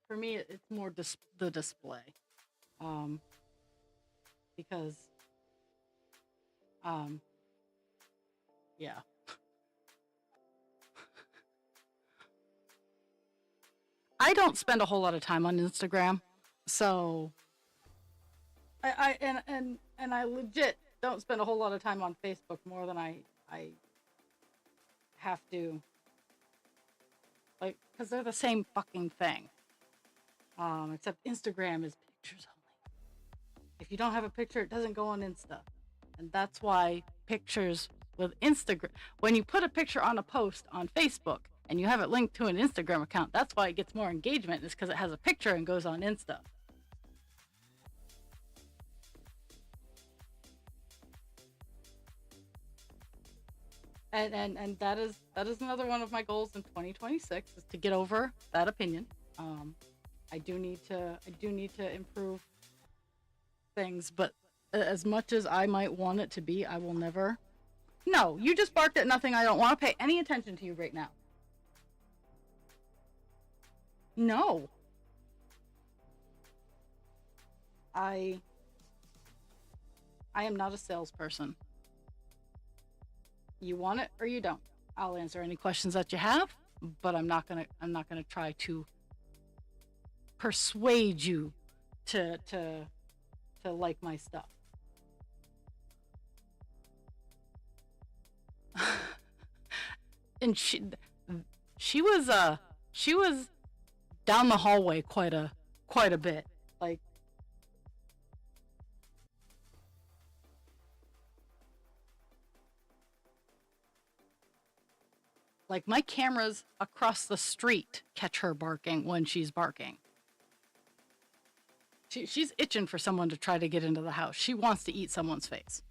for me it's more the display, um, because um, yeah, I don't spend a whole lot of time on Instagram, so and I legit don't spend a whole lot of time on Facebook more than I have to, like, because they're the same fucking thing. Except Instagram is pictures only. If you don't have a picture, it doesn't go on Insta. And that's why pictures with Instagram, when you put a picture on a post on Facebook and you have it linked to an Instagram account, that's why it gets more engagement, is because it has a picture and goes on Insta. And that is another one of my goals in 2026, is to get over that opinion. I do need to improve things, but as much as I might want it to be, I will never. No, you just barked at nothing. I don't want to pay any attention to you right now. No. I am not a salesperson. You want it or you don't. I'll answer any questions that you have, but I'm not gonna try to persuade you to like my stuff. And she was down the hallway quite a bit. Like my cameras across the street catch her barking when she's barking. She's itching for someone to try to get into the house. She wants to eat someone's face.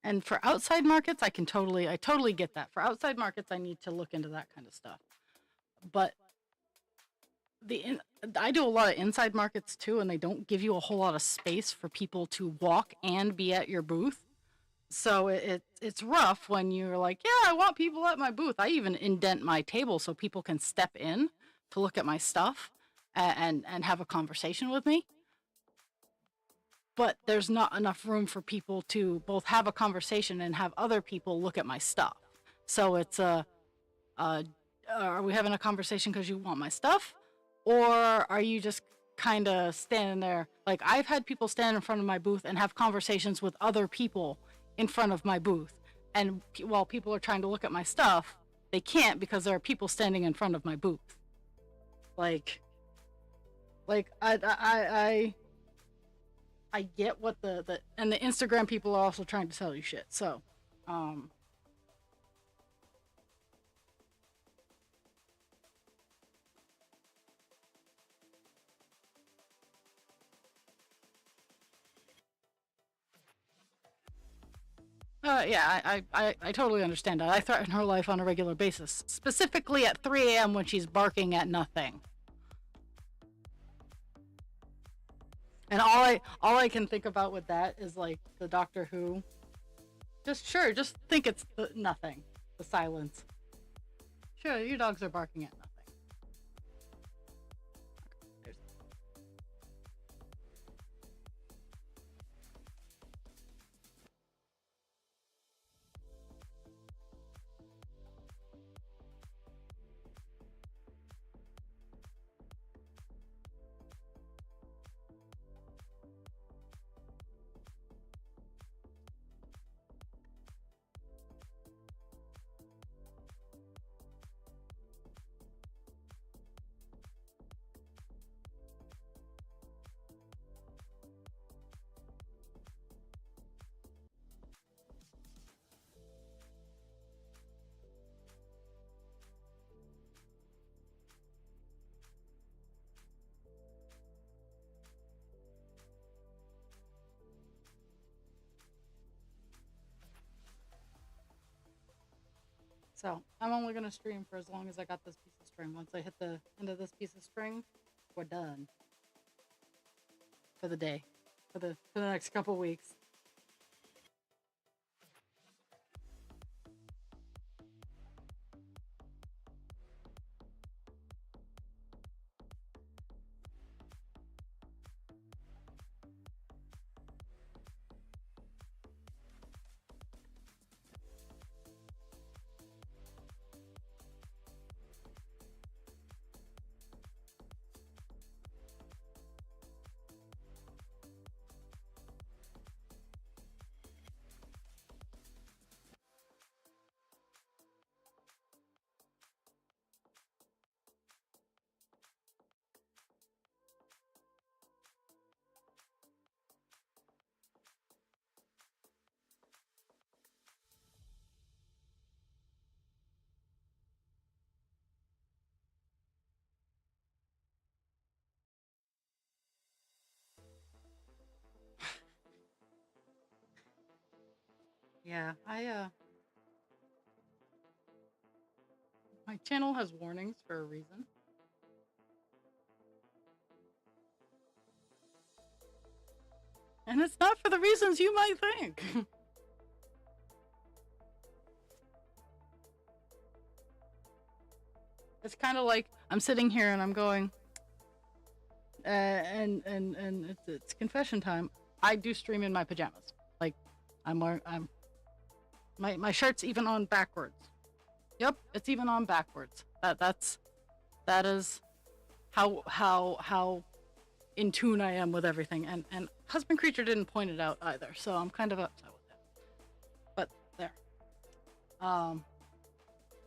And for outside markets, I totally get that. For outside markets, I need to look into that kind of stuff. But I do a lot of inside markets too, and they don't give you a whole lot of space for people to walk and be at your booth. So it's rough when you're like, yeah, I want people at my booth. I even indent my table so people can step in to look at my stuff and have a conversation with me. But there's not enough room for people to both have a conversation and have other people look at my stuff. So it's are we having a conversation because you want my stuff? Or are you just kind of standing there? Like, I've had people stand in front of my booth and have conversations with other people in front of my booth. And while people are trying to look at my stuff, they can't because there are people standing in front of my booth. Like, I get what and the Instagram people are also trying to sell you shit. So, um, yeah, I totally understand that. I threaten her life on a regular basis, specifically at 3 a.m. when she's barking at nothing. And all I can think about with that is like the Doctor Who. Just think it's nothing, the silence. Sure, your dogs are barking at nothing. So I'm only gonna stream for as long as I got this piece of string. Once I hit the end of this piece of string, we're done for the day, for the next couple weeks. Yeah, my channel has warnings for a reason. And it's not for the reasons you might think. It's kind of like I'm sitting here and I'm going, and it's confession time. I do stream in my pajamas. Like, I'm my shirt's even on backwards. Yep, it's even on backwards. That is how in tune I am with everything. And Husband Creature didn't point it out either, so I'm kind of upset with it. But there. I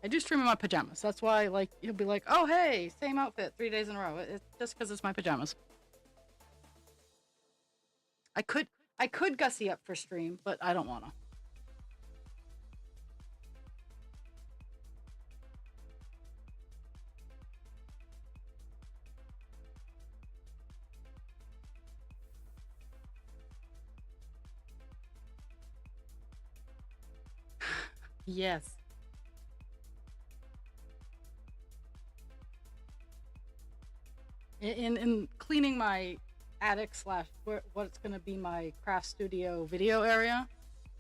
do stream in my pajamas. That's why, like, you'll be like, oh hey, same outfit 3 days in a row. It's just because it's my pajamas. I could gussy up for stream, but I don't wanna. Yes. In cleaning my attic slash what's gonna be my craft studio video area,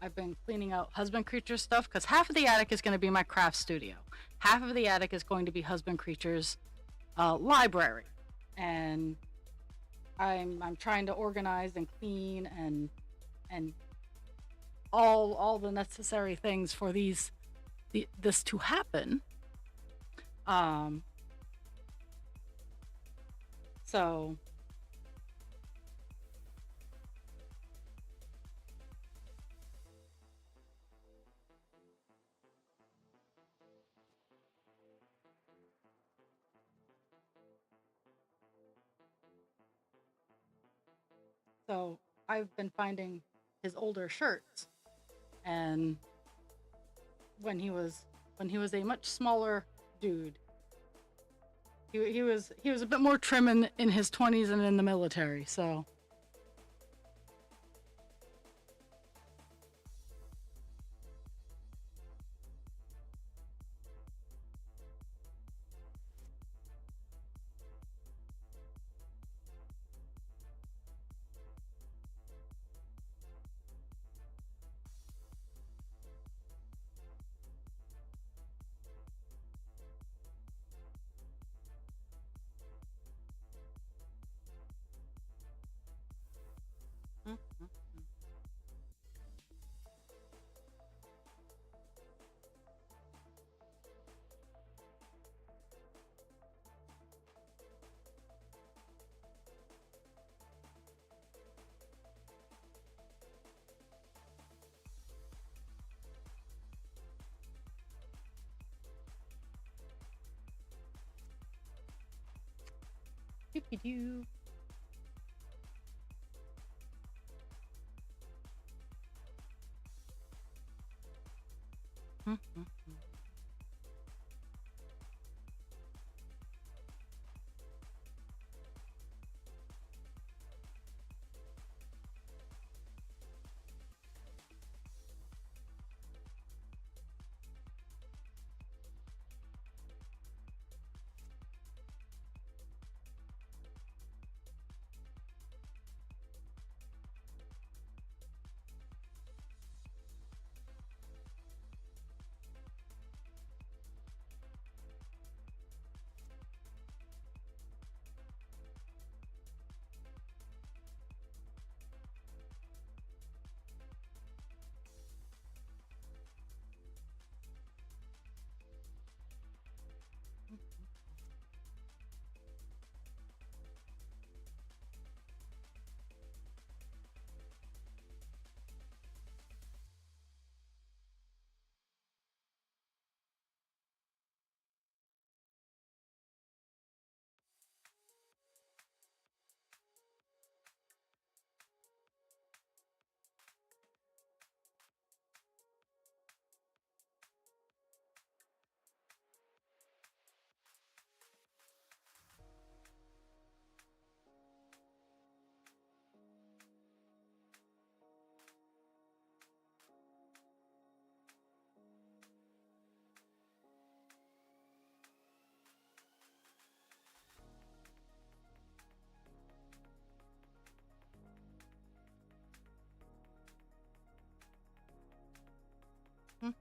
I've been cleaning out Husband Creature stuff because half of the attic is gonna be my craft studio, half of the attic is going to be Husband Creature's library, and I'm trying to organize and clean and all the necessary things for this to happen. Um, so So I've been finding his older shirts, and when he was a much smaller dude, he was a bit more trim in his 20s and in the military. So Mhm. Doopy-doo. Mhm. Mhm.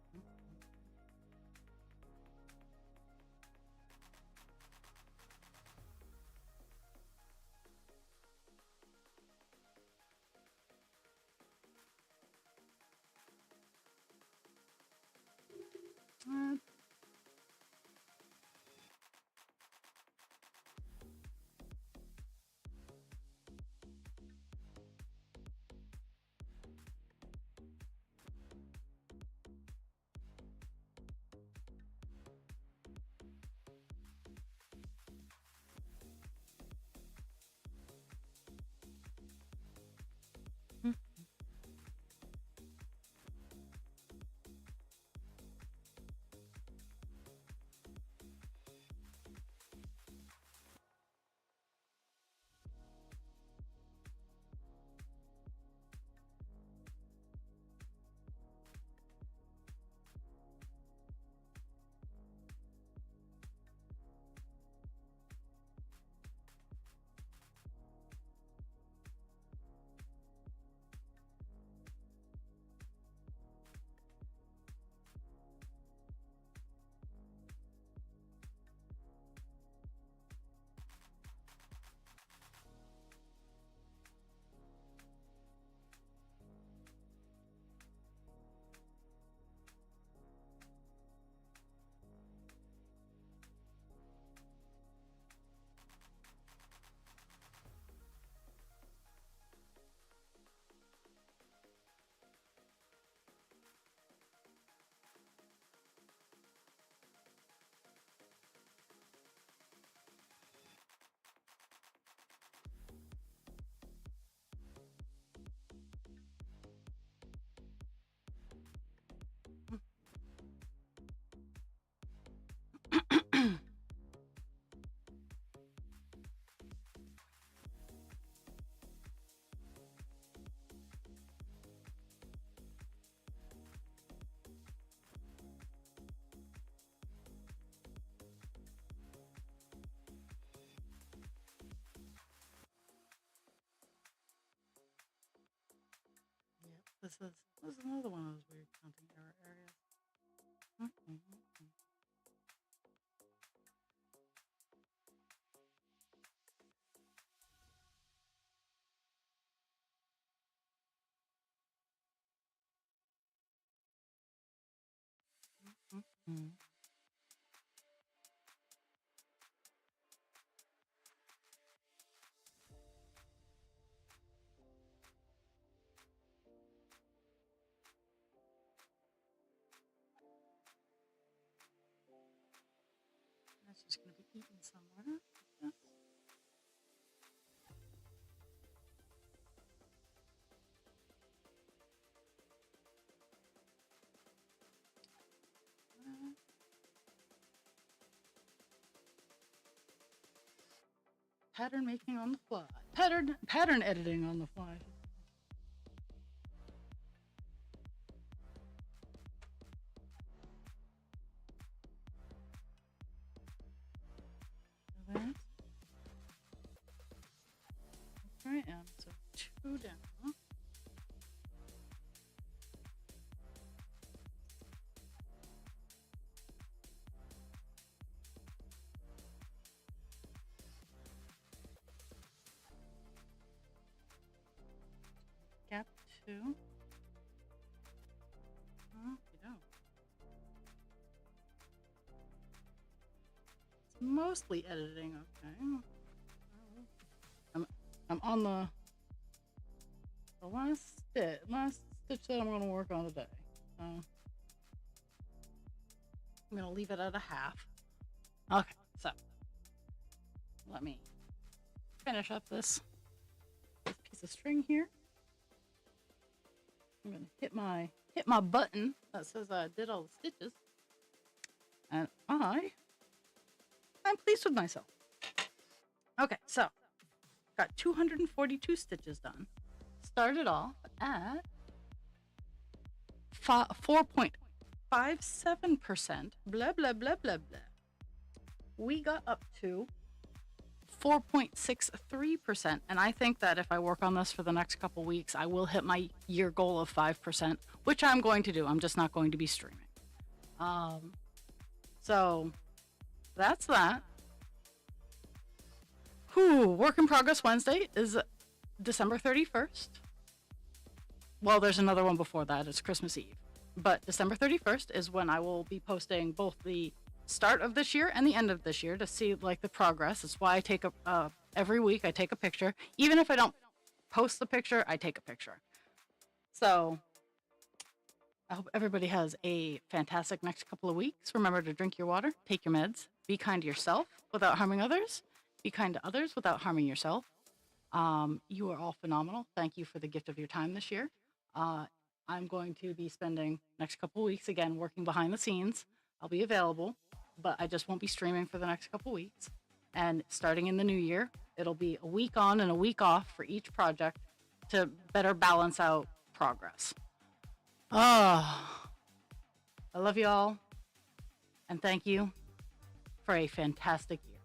Uh, This is another one of those weird counting error areas. That's just going to be eaten somewhere. Yes. Pattern making on the fly. Pattern editing on the fly. There I am. So 2 down. Gap 2. Oh, you don't. It's mostly editing, okay. I'm on the last stitch that I'm going to work on today. I'm going to leave it at a half. Okay, so let me finish up this piece of string here. I'm going to hit my button that says I did all the stitches, and I'm pleased with myself. Okay, so got 242 stitches done. Started off at 4.57%. Blah blah blah blah blah. We got up to 4.63%, and I think that if I work on this for the next couple weeks, I will hit my year goal of 5%, which I'm going to do. I'm just not going to be streaming. So that's that. Work in progress Wednesday is December 31st. Well, there's another one before that. It's Christmas Eve. But December 31st is when I will be posting both the start of this year and the end of this year to see like the progress. That's why I take every week I take a picture. Even if I don't post the picture, I take a picture. So I hope everybody has a fantastic next couple of weeks. Remember to drink your water, take your meds, be kind to yourself without harming others, be kind to others without harming yourself. You are all phenomenal. Thank you for the gift of your time this year. I'm going to be spending next couple weeks again working behind the scenes. I'll be available, but I just won't be streaming for the next couple weeks. And starting in the new year, it'll be a week on and a week off for each project to better balance out progress. I love you all, and thank you for a fantastic year.